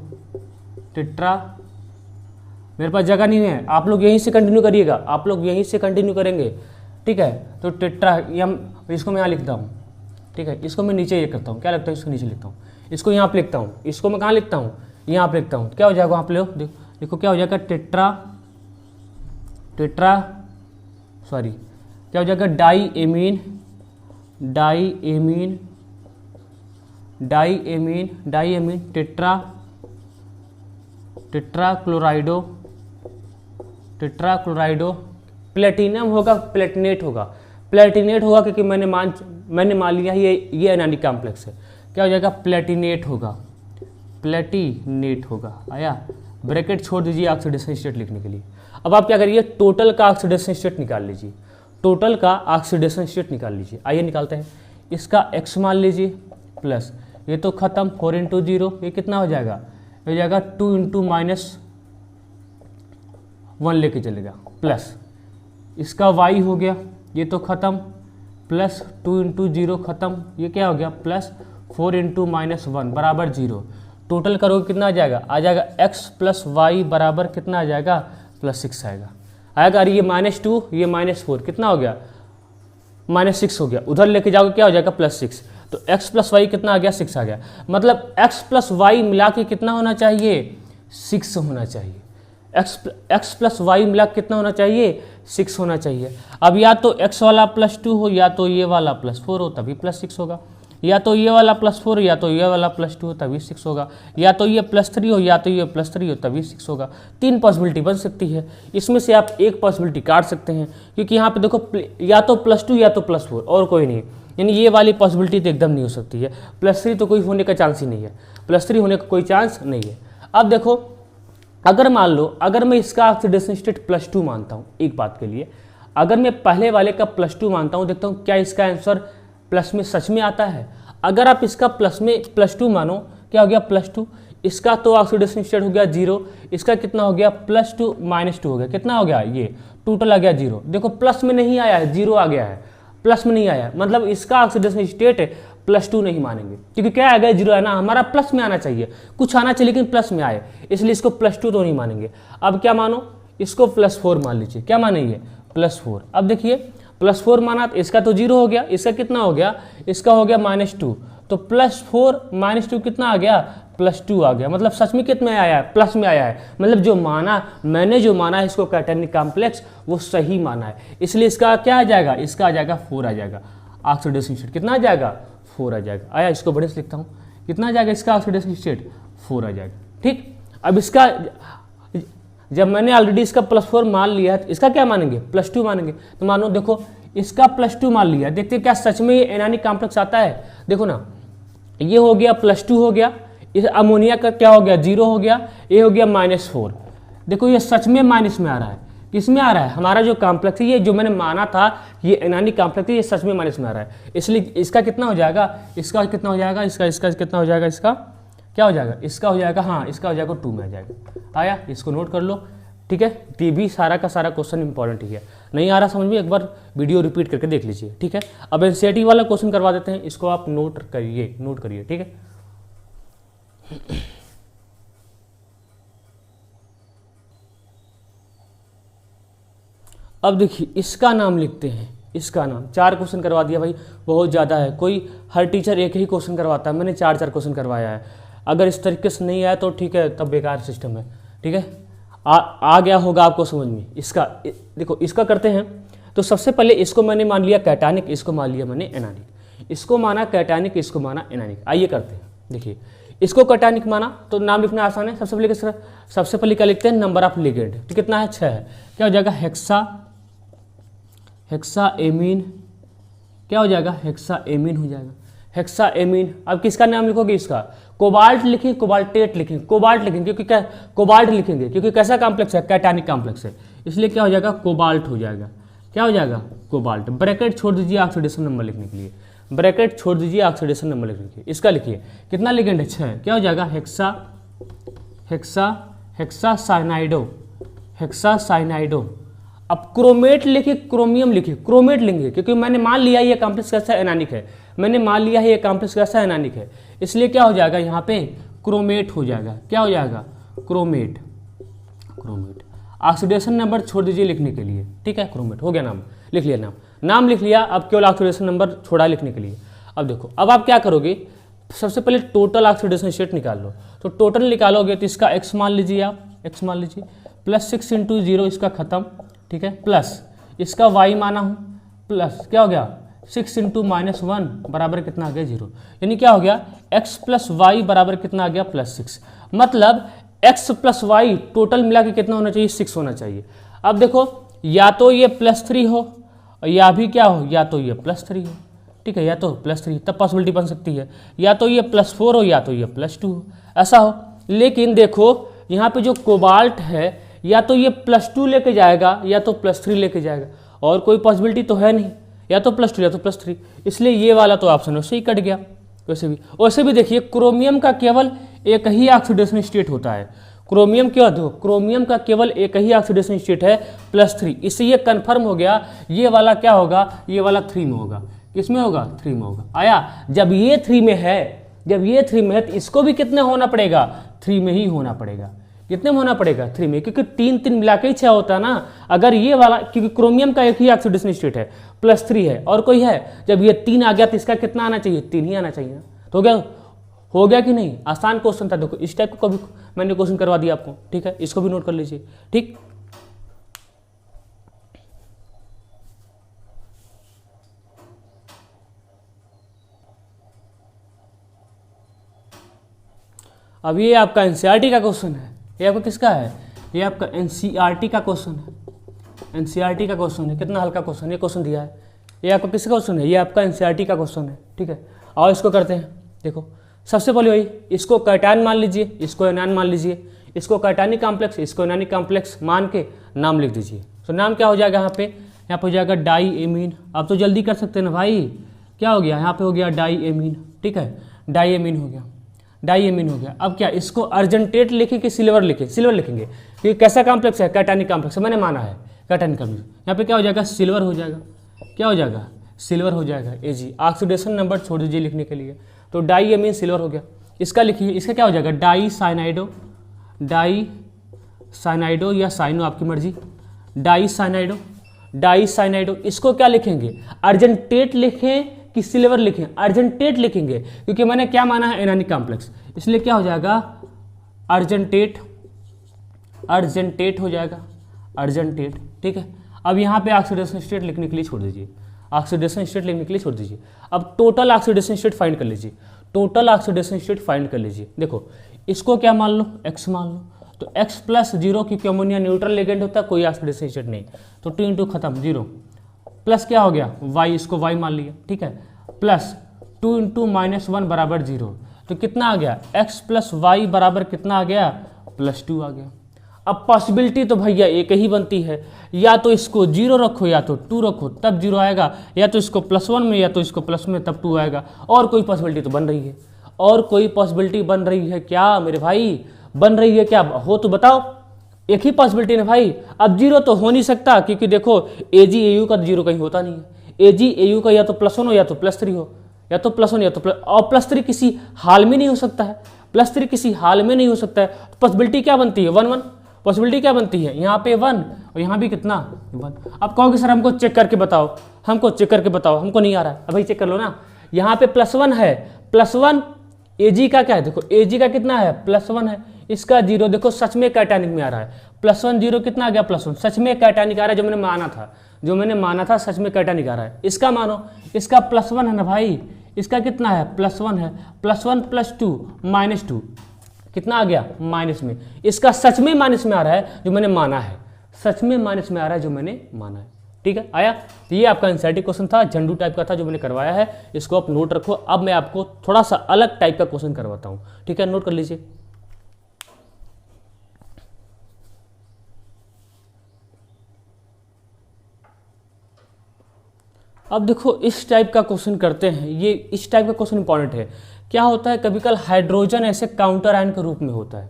मेरे पास जगह नहीं है, आप लोग यहीं से कंटिन्यू करिएगा, आप लोग यहीं से कंटिन्यू करेंगे, ठीक है। तो टेट्रा, इसको मैं यहाँ लिखता हूँ, ठीक है। इसको मैं नीचे ये करता हूँ, क्या लगता है, इसको नीचे लिखता हूँ, इसको यहाँ पे लिखता हूँ, इसको मैं कहाँ लिखता हूँ, यहाँ पे लिखता हूँ। क्या हो जाएगा, वहाँ पे लो, देखो क्या हो जाएगा, क्या हो जाएगा, डाई एमीन टेट्रा क्लोराइडो, प्लेटिनम होगा, प्लेटिनेट होगा क्योंकि मैंने मान लिया ये एनानिक कॉम्प्लेक्स है। क्या हो जाएगा, प्लेटिनेट होगा। आया, ब्रैकेट छोड़ दीजिए ऑक्सीडेशन स्टेट लिखने के लिए। अब आप क्या करिए, टोटल का ऑक्सीडेशन स्टेट निकाल लीजिए, टोटल का ऑक्सीडेशन स्टेट निकाल लीजिए। आइए निकालते हैं। इसका x मान लीजिए, प्लस ये तो खत्म, 4 × 0, ये कितना हो जाएगा, हो जाएगा 2 × -1 लेके चलेगा, प्लस इसका y हो गया, ये तो खत्म, प्लस 2 × 0 खत्म, ये क्या हो गया, प्लस 4 × -1 बराबर 0। टोटल करोगे कितना आ जाएगा, x + y बराबर कितना आ जाएगा, +6 आएगा। अरे ये -2, ये -4, कितना हो गया, -6 हो गया। उधर लेके जाओगे क्या हो जाएगा, +6। तो x + y कितना आ गया, 6 आ गया। मतलब x + y मिला के कितना होना चाहिए, 6 होना चाहिए। x + y मिला कितना होना चाहिए, 6 होना चाहिए। अब या तो x वाला +2 हो, या तो ये वाला +4 हो, तभी +6 होगा। या तो ये वाला +4 या तो ये वाला +2 हो तभी 6 होगा, या तो ये +3 हो या तो ये +3 हो तभी 6 होगा। 3 पॉसिबिलिटी बन सकती है, इसमें से आप एक पॉसिबिलिटी काट सकते हैं, क्योंकि यहाँ पे देखो या तो +2 या तो +4 और कोई नहीं, यानी ये वाली पॉसिबिलिटी तो एकदम नहीं हो सकती है। +3 तो कोई होने का चांस ही नहीं है, +3 होने का कोई चांस नहीं है। अब देखो, अगर मान लो अगर मैं इसका ऑक्सीडेशन स्टेट +2 मानता हूँ, एक बात के लिए अगर मैं पहले वाले का +2 मानता हूँ, देखता हूँ क्या इसका आंसर प्लस में सच में आता है। अगर आप इसका प्लस में +2 मानो, क्या हो गया +2, इसका तो ऑक्सीडेशन स्टेट हो गया 0, इसका कितना हो गया +2 -2 हो गया, कितना हो गया ये टोटल आ गया 0। देखो प्लस में नहीं आया है, 0 आ गया है, प्लस में नहीं आया, मतलब इसका ऑक्सीडेशन स्टेट +2 नहीं मानेंगे, क्योंकि क्या आ गया 0 है ना, हमारा प्लस में आना चाहिए, कुछ आना चाहिए लेकिन प्लस में आए, इसलिए इसको +2 तो नहीं मानेंगे। अब क्या मानो, इसको +4 मान लीजिए, क्या मानेंगे +4। अब देखिए +4 माना तो इसका तो 0 हो गया, इसका कितना हो गया, इसका हो गया -2, तो +4 -2 कितना आ गया +2 आ गया, मतलब सच में कितने में आया है, प्लस में आया है, मतलब जो माना मैंने जो माना है इसको कैटायनिक कॉम्प्लेक्स वो सही माना है, इसलिए इसका क्या आ जाएगा, इसका आ जाएगा 4 आ जाएगा, ऑक्सीडेशन स्टेट कितना आ जाएगा 4 आ जाएगा। आया, इसको बड़े से लिखता हूँ, कितना आ जाएगा इसका ऑक्सीडेशन स्टेट 4 आ जाएगा। ठीक, अब इसका जब मैंने ऑलरेडी इसका +4 मान लिया है, तो इसका क्या मानेंगे +2 मानेंगे, तो मानो देखो इसका +2 मान लिया, देखते क्या सच में ये एनायनिक कॉम्प्लेक्स आता है। देखो ना, ये हो गया +2 हो गया, इस अमोनिया का क्या हो गया 0 हो गया, ये हो गया -4। देखो ये सच में माइनस में आ रहा है, किसमें आ रहा है, हमारा जो कॉम्प्लेक्स है, ये जो मैंने माना था ये एनायनिक कॉम्प्लेक्स है, ये सच में माइनस में आ रहा है, इसलिए इसका कितना हो जाएगा, इसका कितना हो जाएगा, इसका कितना हो जाएगा, इसका क्या हो जाएगा, इसका हो जाएगा, हाँ इसका हो जाएगा 2 में आ जाएगा। आया, इसको नोट कर लो। ठीक है, ये भी सारा का सारा क्वेश्चन इंपॉर्टेंट ही है, नहीं आ रहा समझ में एक बार वीडियो रिपीट करके देख लीजिए। ठीक है, अब एनसीईआरटी वाला क्वेश्चन करवा देते हैं, इसको आप नोट करिए। ठीक है, अब देखिए इसका नाम लिखते हैं, इसका नाम 4 क्वेश्चन करवा दिया भाई, बहुत ज़्यादा है, कोई हर टीचर एक ही क्वेश्चन करवाता है, मैंने 4 क्वेश्चन करवाया है। अगर इस तरीके से नहीं आया तो ठीक है, तब बेकार सिस्टम है। ठीक है, आ गया होगा आपको समझ में। इसका देखो, इसका करते हैं, तो सबसे पहले इसको मैंने मान लिया कैटायनिक, इसको मान लिया मैंने एनायनिक, इसको माना कैटायनिक, इसको माना एनायनिक। आइए करते हैं, देखिए इसको कैटायनिक माना तो नाम लिखना आसान है। सबसे पहले क्या लिखते हैं, नंबर ऑफ लिगेंड, तो कितना है 6 है, क्या हो जाएगा हेक्साएमीन, क्या हो जाएगा हेक्साएमीन हो जाएगा, हेक्साएमीन। अब किसका नाम लिखोगे, इसका कोबाल्ट लिखें, कोबाल्टेट लिखें, कोबाल्ट लिखेंगे क्योंकि क्या कोबाल्ट लिखेंगे, क्योंकि कैसा कॉम्प्लेक्स है, कैटायनिक कॉम्प्लेक्स है, इसलिए क्या हो जाएगा कोबाल्ट हो जाएगा, क्या हो जाएगा कोबाल्ट। ब्रैकेट छोड़ दीजिए ऑक्सीडेशन नंबर लिखने के लिए, ब्रैकेट छोड़ दीजिए ऑक्सीडेशन नंबर लिखने के लिए। इसका लिखिए कितना लिगेंड है 6, क्या हो जाएगा हेक्सासाइनाइडो। अब क्रोमेट लिखिए, क्रोमियम लिखिए, क्रोमेट लेंगे क्योंकि मैंने मान लिया ये कॉम्प्लेक्स कैसा एनायनिक है, मैंने मान लिया है ये कॉम्प्लेक्स कैसा एनायनिक है, इसलिए क्या हो जाएगा यहाँ पे क्रोमेट हो जाएगा, क्या हो जाएगा क्रोमेट। ऑक्सीडेशन नंबर छोड़ दीजिए लिखने के लिए। ठीक है, क्रोमेट हो गया, नाम लिख लिया, नाम लिख लिया, अब केवल ऑक्सीडेशन नंबर छोड़ा लिखने के लिए। अब देखो, अब आप क्या करोगे, सबसे पहले टोटल ऑक्सीडेशन स्टेट निकाल लो, तो टोटल निकालोगे तो इसका x मान लीजिए, आप x मान लीजिए, +6 × 0 इसका खत्म। ठीक है, प्लस इसका y माना हूँ, प्लस क्या हो गया 6 × -1 बराबर कितना आ गया 0, यानी क्या हो गया x + y बराबर कितना आ गया +6, मतलब x + y टोटल मिला के कितना होना चाहिए 6 होना चाहिए। अब देखो, या तो ये +3 हो या भी क्या हो, या तो ये +3 हो। ठीक है, या तो +3, तब पॉसिबिलिटी बन सकती है, या तो ये +4 हो या तो ये +2 हो, ऐसा हो। लेकिन देखो यहाँ पे जो कोबाल्ट है, या तो ये +2 लेके जाएगा या तो +3 लेके जाएगा, और कोई पॉसिबिलिटी तो है नहीं, या तो +2 या तो +3, इसलिए ये वाला तो ऑप्शन उससे ही कट गया। वैसे भी देखिए, क्रोमियम का केवल एक ही ऑक्सीडेशन स्टेट होता है, क्रोमियम का केवल एक ही ऑक्सीडेशन स्टेट है +3, इससे ये कन्फर्म हो गया, ये वाला क्या होगा, ये वाला 3 में होगा, किसमें होगा 3 में होगा। आया, जब ये 3 में है तो इसको भी कितने होना पड़ेगा 3 में ही होना पड़ेगा, कितने में होना पड़ेगा 3 में, क्योंकि 3 मिला के ही 6 होता है ना। अगर ये वाला, क्योंकि क्रोमियम का एक ही ऑक्सीडेशन स्टेट है +3 है और कोई है, जब ये 3 आ गया तो इसका कितना आना चाहिए 3 ही आना चाहिए ना, तो हो गया कि नहीं। आसान क्वेश्चन था, देखो इस टाइप को कभी मैंने क्वेश्चन करवा दिया आपको। ठीक है, इसको भी नोट कर लीजिए। ठीक, अब ये आपका एनसीईआरटी का क्वेश्चन है, ये आपका किसका है, ये आपका एनसीईआरटी का क्वेश्चन है, एनसीईआरटी का क्वेश्चन है। कितना हल्का क्वेश्चन, ये क्वेश्चन दिया है, ये आपका किसका क्वेश्चन है, ये आपका एनसीईआरटी का क्वेश्चन है। ठीक है, और इसको करते हैं। देखो सबसे पहले वही, इसको कैटायन मान लीजिए, इसको एनायन मान लीजिए, इसको कैटायनिक कॉम्प्लेक्स, इसको एनायनिक कॉम्प्लेक्स मान के नाम लिख दीजिए। तो नाम क्या हो जाएगा यहाँ पे, यहाँ पे हो जाएगा डाई एमीन। अब तो जल्दी कर सकते हैं ना भाई, क्या हो गया यहाँ पे, हो गया डाई एमीन। ठीक है, डाई एमीन हो गया, डाई एमीन हो गया। अब क्या इसको अर्जेंटेट लिखे कि सिल्वर लिखे, सिल्वर लिखेंगे क्योंकि कैसा कॉम्प्लेक्स है, कैटायनिक कॉम्प्लेक्स, मैंने माना है कैटायनिक कॉम्प्लेक्स। यहाँ पे क्या हो जाएगा, सिल्वर हो जाएगा, क्या हो जाएगा, सिल्वर हो जाएगा। Ag ऑक्सीडेशन नंबर छोड़ दीजिए लिखने के लिए, तो डाई एमीन सिल्वर हो गया। इसका लिखिए, इसका क्या हो जाएगा, डाई साइनाइडो, डाई साइनाइडो या साइनो आपकी मर्जी, डाई साइनाइडो, डाई साइनाइडो। इसको क्या लिखेंगे, अर्जेंटेट लिखें कि सिल्वर लिखें, अर्जेंटेट लिखेंगे क्योंकि मैंने क्या माना है, एनायनिक कॉम्प्लेक्स, इसलिए क्या हो जाएगा, अर्जेंटेट, अर्जेंटेट हो जाएगा, अर्जेंटेट। ठीक है, अब यहाँ पे ऑक्सीडेशन स्टेट लिखने के लिए छोड़ दीजिए, ऑक्सीडेशन स्टेट लिखने के लिए छोड़ दीजिए। अब टोटल ऑक्सीडेशन स्टेट फाइंड कर लीजिए, टोटल ऑक्सीडेशन स्टेट फाइंड कर लीजिए। देखो इसको क्या मान लो, x मान लो, तो x प्लस जीरो क्योंकि अमोनिया न्यूट्रल लिगेंड होता है, कोई ऑक्सीडेशन स्टेट नहीं, तो 2 इंटू खत्म, जीरो, प्लस क्या हो गया y, इसको y मान लिया। ठीक है, प्लस 2 इंटू -1 बराबर 0, तो कितना आ गया, x प्लस वाई बराबर कितना आ गया, +2 आ गया। अब पॉसिबिलिटी तो भैया एक ही बनती है, या तो इसको 0 रखो या तो 2 रखो तब 0 आएगा, या तो इसको +1 में या तो इसको प्लस में तब 2 आएगा। और कोई पॉसिबिलिटी तो बन रही है, और कोई पॉसिबिलिटी बन रही है क्या मेरे भाई, बन रही है क्या, हो तो बताओ। एक ही पॉसिबिलिटी ना भाई, अब 0 तो हो नहीं सकता क्योंकि देखो AgAu का 0 कहीं होता नहीं है, AgAu का या तो +1 हो या तो +3 हो, या तो +1 या तो और +3 किसी हाल में नहीं हो सकता है, +3 किसी हाल में नहीं हो सकता है। तो पॉसिबिलिटी क्या बनती है, 1 1, पॉसिबिलिटी क्या बनती है, यहाँ पे 1 और यहाँ भी कितना 1। अब कहोगे सर हमको चेक करके बताओ, हमको चेक करके बताओ, हमको नहीं आ रहा है, अब भाई चेक कर लो ना। यहाँ पे +1 है, +1 Ag का क्या है, देखो Ag का कितना है, +1 है, इसका 0 देखो सच में कैटायनिक में आ रहा है, +1 0 कितना आ गया, +1 सच में कैटायनिक आ रहा है, जो मैंने माना था, जो मैंने माना था सच में कैटायनिक आ रहा है। इसका मानो, इसका +1 है ना भाई, इसका कितना है, +1 है, +1 + 2 -2 कितना आ गया, माइनस में। इसका सच में माइनस में आ रहा है जो मैंने माना है, सच में माइनस में आ रहा है जो मैंने माना है। ठीक है, आया। तो ये आपका एनसीईआरटी क्वेश्चन था, झंडू टाइप का था जो मैंने करवाया है, इसको आप नोट रखो। अब मैं आपको थोड़ा सा अलग टाइप का क्वेश्चन करवाता हूँ, ठीक है, नोट कर लीजिए। अब देखो इस टाइप का क्वेश्चन करते हैं, ये इस टाइप का क्वेश्चन इंपॉर्टेंट है। क्या होता है, कभी कल हाइड्रोजन ऐसे काउंटर आयन के रूप में होता है,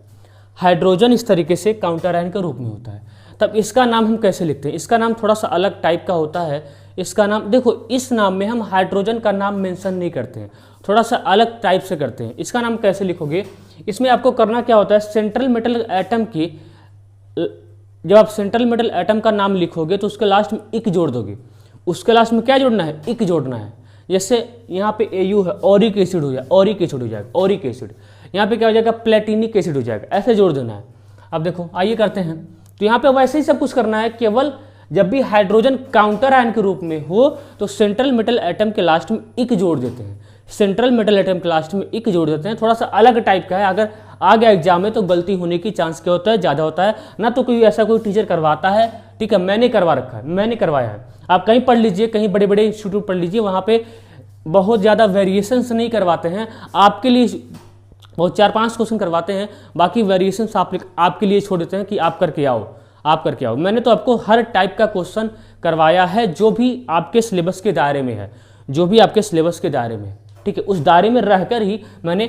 हाइड्रोजन इस तरीके से काउंटर आयन के रूप में होता है, तब इसका नाम हम कैसे लिखते हैं, इसका नाम थोड़ा सा अलग टाइप का होता है। इसका नाम देखो, इस नाम में हम हाइड्रोजन का नाम मेंशन नहीं करते हैं, थोड़ा सा अलग टाइप से करते हैं। इसका नाम कैसे लिखोगे, इसमें आपको करना क्या होता है, सेंट्रल मेटल एटम की, जब आप सेंट्रल मेटल एटम का नाम लिखोगे तो उसके लास्ट में इक जोड़ दोगे, उसके लास्ट में क्या जोड़ना है, इक जोड़ना है। जैसे यहाँ पे Au है, ऑरिक एसिड हो जाएगा, ऑरिक एसिड हो जाएगा, ऑरिक एसिड। यहाँ पे क्या हो जाएगा, प्लेटिनिक एसिड हो जाएगा, ऐसे जोड़ देना है। अब देखो आइए करते हैं, तो यहाँ पे वैसे ही सब कुछ करना है, केवल जब भी हाइड्रोजन काउंटर आयन के रूप में हो तो सेंट्रल मेटल एटम के लास्ट में इक जोड़ देते हैं, सेंट्रल मेटल एटम के लास्ट में इक जोड़ देते हैं। थोड़ा सा अलग टाइप का है, अगर आ गया एग्जाम में तो गलती होने की चांस क्या होता है, ज़्यादा होता है ना। तो कोई ऐसा कोई टीचर करवाता है, ठीक है, मैंने करवा रखा है, मैंने करवाया है। आप कहीं पढ़ लीजिए, कहीं बड़े बड़े इंस्टीट्यूट पढ़ लीजिए, वहाँ पे बहुत ज़्यादा वेरिएशंस नहीं करवाते हैं, आपके लिए बहुत 4-5 क्वेश्चन करवाते हैं, बाकी वेरिएशंस आपके लिए छोड़ देते हैं कि आप करके आओ, आप करके आओ। मैंने तो आपको हर टाइप का क्वेश्चन करवाया है जो भी आपके सिलेबस के दायरे में है, जो भी आपके सिलेबस के दायरे में है, ठीक है, उस दायरे में रहकर ही मैंने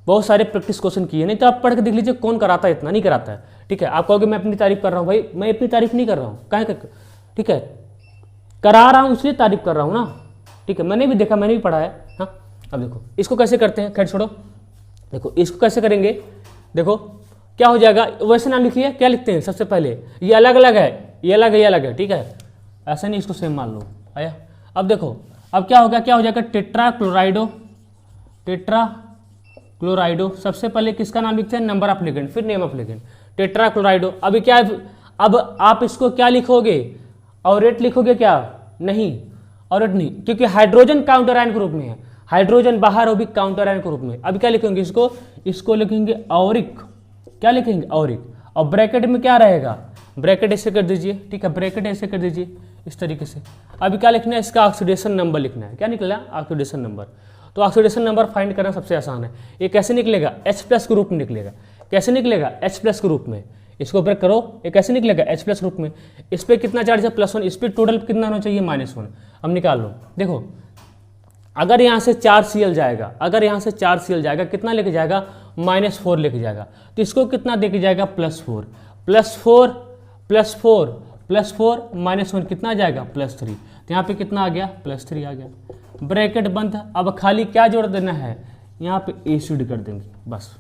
बहुत सारे प्रैक्टिस क्वेश्चन किए। नहीं तो आप पढ़ के देख लीजिए कौन कराता है, इतना नहीं कराता है, ठीक है। आप कहोगे मैं अपनी तारीफ कर रहा हूँ, भाई मैं अपनी तारीफ नहीं कर रहा हूँ, काहे कर, ठीक है, करा रहा हूँ इसलिए तारीफ कर रहा हूँ ना, ठीक है, मैंने भी देखा, मैंने भी पढ़ा है। हाँ, अब देखो इसको कैसे करते हैं, खैर छोड़ो, देखो इसको कैसे करेंगे, देखो क्या हो जाएगा, वैसे नाम लिखिए, क्या लिखते हैं सबसे पहले, ये अलग अलग है, ये अलग है, ये अलग है, ठीक है, ऐसा नहीं, इसको सेम मान लो, आया। अब देखो अब क्या होगा, क्या हो जाएगा, टेट्रा क्लोराइडो, टेट्रा क्लोराइडो। सबसे पहले किसका नाम लिखते हैं, नंबर ऑफ लिगेंड, फिर नेम ऑफ लिगेंड, टेट्रा क्लोराइडो। अभी क्या है, अब आप इसको क्या लिखोगे, ऑरेट लिखोगे क्या, नहीं, ऑरेट नहीं, क्योंकि हाइड्रोजन काउंटर आयन के रूप में है, हाइड्रोजन बाहर हो भी काउंटर आयन के रूप में। अब क्या लिखेंगे इसको लिखेंगे ऑरिक। क्या लिखेंगे? ऑरिक। और ब्रैकेट में क्या रहेगा? ब्रैकेट ऐसे कर दीजिए, ठीक है, ब्रैकेट ऐसे कर दीजिए इस तरीके से। अभी क्या लिखना है? इसका ऑक्सीडेशन नंबर लिखना है। क्या निकला? Oxidation number. तो ऑक्सीडेशन नंबर फाइंड करना सबसे आसान है। ये कैसे निकलेगा? H+ के रूप में निकलेगा। कैसे निकलेगा? H+ के रूप में। इसको ब्रेक करो, ये कैसे निकलेगा? H+ रूप में। इस पर कितना चार्ज है? +1। इस पर टोटल कितना होना चाहिए? -1। अब निकाल लो। देखो अगर यहाँ से 4Cl जाएगा, अगर यहाँ से 4Cl जाएगा, कितना लेके जाएगा? -4 लेके जाएगा। तो इसको कितना देके जाएगा? +4 +4 +4 +4 -1 कितना आ जाएगा? +3। तो यहाँ पे कितना आ गया? +3 आ गया। ब्रैकेट बंद। अब खाली क्या जोड़ देना है? यहाँ पे एसिड कर देंगे बस।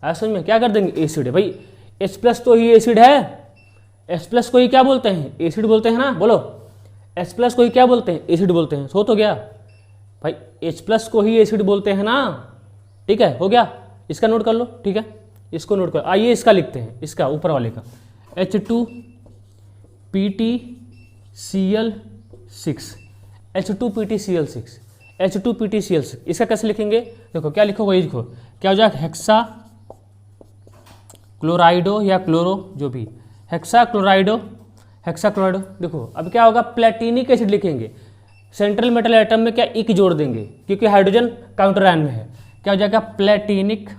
ऐसे में क्या कर देंगे? एसिड है भाई। H+ तो ही एसिड है। H+ को ही क्या बोलते हैं? एसिड बोलते हैं ना। बोलो H+ को ही क्या बोलते हैं? एसिड बोलते हैं। सो तो गया भाई, H+ को ही एसिड बोलते हैं ना। ठीक है, हो गया। इसका नोट कर लो, ठीक है, इसको नोट कर। आइए इसका लिखते हैं, इसका ऊपर वाले का H2PtCl6 H2PtCl6 H2PtCl6। इसका कैसे लिखेंगे? देखो क्या लिखो वही लिखो। क्या हो जाएगा? हेक्सा क्लोराइडो या क्लोरो जो भी, हेक्सा क्लोराइडो। देखो अब क्या होगा? प्लेटिनिक एसिड लिखेंगे। सेंट्रल मेटल एटम में क्या इक जोड़ देंगे क्योंकि हाइड्रोजन काउंटर आयन में है। क्या हो जाएगा? प्लेटिनिक।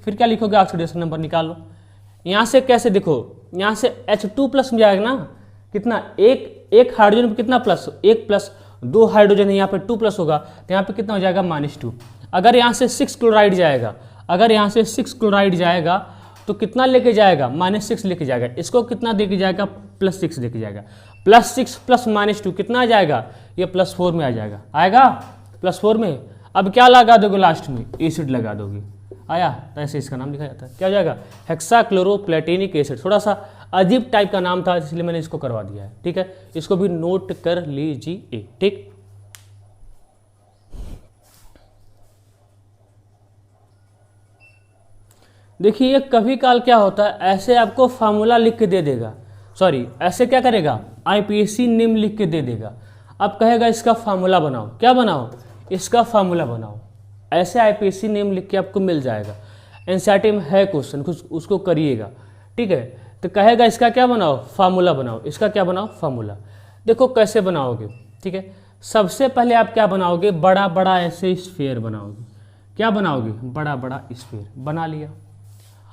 फिर क्या लिखोगे? ऑक्सीडेशन नंबर निकालो। यहाँ से कैसे? देखो यहाँ से H2+ में जाएगा ना। कितना? एक हाइड्रोजन पे कितना प्लस? 1+। 2 हाइड्रोजन है यहाँ पे 2+ होगा, तो यहाँ पे कितना हो जाएगा? -2। अगर यहाँ से 6 क्लोराइड जाएगा, अगर यहाँ से 6 क्लोराइड जाएगा तो कितना लेके जाएगा? -6 लेके जाएगा। इसको कितना देके जाएगा? +6 लेके जाएगा। +6 + -2 कितना आ जाएगा? ये +4 में आ जाएगा। आएगा +4 में। अब क्या लगा दोगे लास्ट में? एसिड लगा दोगे। आया? तो ऐसे इसका नाम लिखा जाता है। क्या हो जाएगा? Hexachloroplatinic acid. थोड़ा सा अजीब टाइप का नाम था इसलिए मैंने इसको करवा दिया है, ठीक है। इसको भी नोट कर लीजिए, ठीक। देखिए कभी काल क्या होता है, ऐसे आपको फार्मूला लिख के दे देगा, सॉरी ऐसे क्या करेगा, आईपीएससी नेम लिख के दे देगा। अब कहेगा इसका फार्मूला बनाओ। क्या बनाओ? इसका फार्मूला बनाओ। ऐसे आईपीएससी नेम लिख के आपको मिल जाएगा। एनसीईआरटी में है क्वेश्चन, उसको करिएगा, ठीक है। तो कहेगा इसका क्या बनाओ? फार्मूला बनाओ। इसका क्या बनाओ? फार्मूला। देखो कैसे बनाओगे, ठीक है। सबसे पहले आप क्या बनाओगे? बड़ा बड़ा ऐसे स्फीयर बनाओगे। क्या बनाओगे? बड़ा बड़ा स्फीयर बना लिया।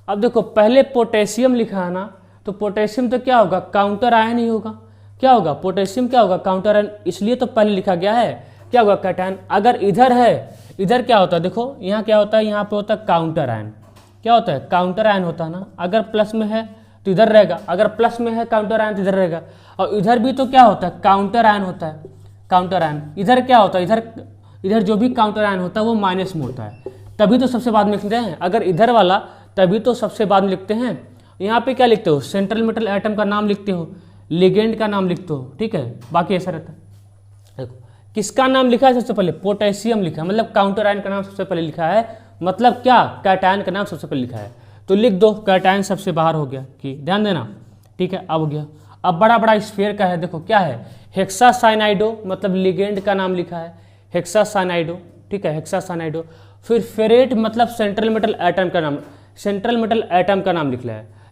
अब देखो पहले पोटेशियम लिखा है ना, तो पोटेशियम तो क्या होगा? काउंटर आयन ही होगा। क्या होगा? पोटेशियम क्या होगा? काउंटर आयन, इसलिए तो पहले लिखा गया है। क्या होगा? कैटायन। अगर इधर है, इधर क्या होता है? देखो यहाँ क्या होता है, यहाँ पे होता है काउंटर आयन। क्या होता है? काउंटर आयन होता है ना। अगर प्लस में है तो इधर रहेगा, अगर प्लस में है काउंटर आयन तो इधर रहेगा। और इधर भी तो क्या होता है? काउंटर आयन होता है। काउंटर आयन इधर क्या होता है? इधर जो भी काउंटर आयन होता है वो माइनस में होता है, तभी तो सबसे बाद में लिखते हैं। अगर इधर वाला तभी तो सबसे बाद में लिखते हैं। यहाँ पे क्या लिखते हो? सेंट्रल मेटल एटम का नाम लिखते हो, लिगेंड का नाम लिखते हो, ठीक है। बाकी ऐसा रहता है। देखो किसका नाम लिखा है सबसे पहले? पोटेशियम लिखा है, मतलब काउंटर आयन का नाम सबसे पहले लिखा है। मतलब क्या? कैटायन का नाम सबसे पहले लिखा है, तो लिख दो कैटायन सबसे बाहर हो गया कि, ध्यान देना, ठीक है। अब हो गया। अब बड़ा बड़ा स्फीयर का है, देखो क्या है? हेक्सासाइनाइडो, मतलब लिगेंड का नाम लिखा है हेक्सासाइनाइडो, ठीक है, हेक्सासाइनाइडो। फिर फेरेट मतलब सेंट्रल मेटल एटम का नाम, सेंट्रल मेटल एटम का नाम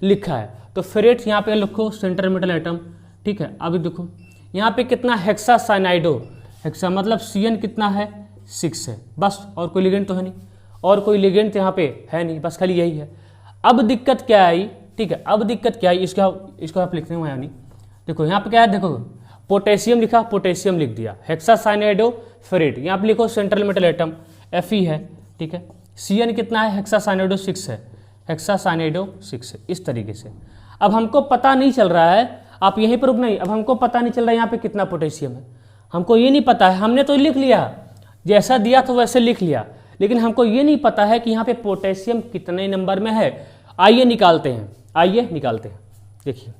लिखा है। तो फेरेट यहाँ पे लिखो सेंट्रल मेटल एटम, ठीक है। अभी देखो यहाँ पे कितना? हेक्सासाइनाइडो, हेक्सा मतलब Cn कितना है? 6 है बस, और कोई लिगेंड तो है नहीं, और कोई लिगेंड तो यहाँ पे है नहीं, बस खाली यही है। अब दिक्कत क्या आई, ठीक है, अब दिक्कत क्या आई, इसको आप लिखते हैं नहीं। देखो यहाँ पे क्या है, देखो पोटेशियम लिखा, पोटेशियम लिख दिया, हेक्सासाइनाइडो फेरेट, यहाँ पे लिखो सेंट्रल मेटल एटम Fe है, ठीक है। Cn कितना है? हेक्सासाइनाइडो 6 है, हेक्सासाइनाइडो 6 है, इस तरीके से। अब हमको पता नहीं चल रहा है, आप यहीं पर रुक नहीं, अब हमको पता नहीं चल रहा है यहाँ पे कितना पोटेशियम है, हमको ये नहीं पता है। हमने तो लिख लिया, जैसा दिया तो वैसे लिख लिया, लेकिन हमको ये नहीं पता है कि यहाँ पे पोटेशियम कितने नंबर में है। आइए निकालते हैं, आइए निकालते हैं। देखिए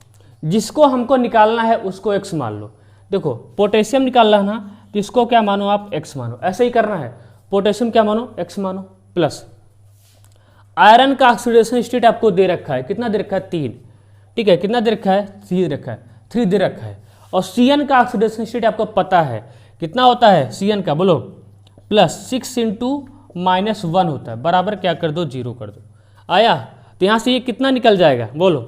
जिसको हमको निकालना है उसको x मान लो। देखो पोटेशियम निकालना है ना, तो इसको क्या मानो आप? x मानो। ऐसे ही करना है, पोटेशियम क्या मानो? x मानो। प्लस आयरन का ऑक्सीडेशन स्टेट आपको दे रखा है, कितना दे रखा है? 3, ठीक है। कितना दे रखा है? 3 दे रखा है, 3 दे रखा है। और Cn का ऑक्सीडेशन स्टेट आपको पता है कितना होता है Cn का, बोलो +6 × -1 होता है, बराबर क्या कर दो 0 कर दो। आया, तो यहाँ से ये कितना निकल जाएगा, बोलो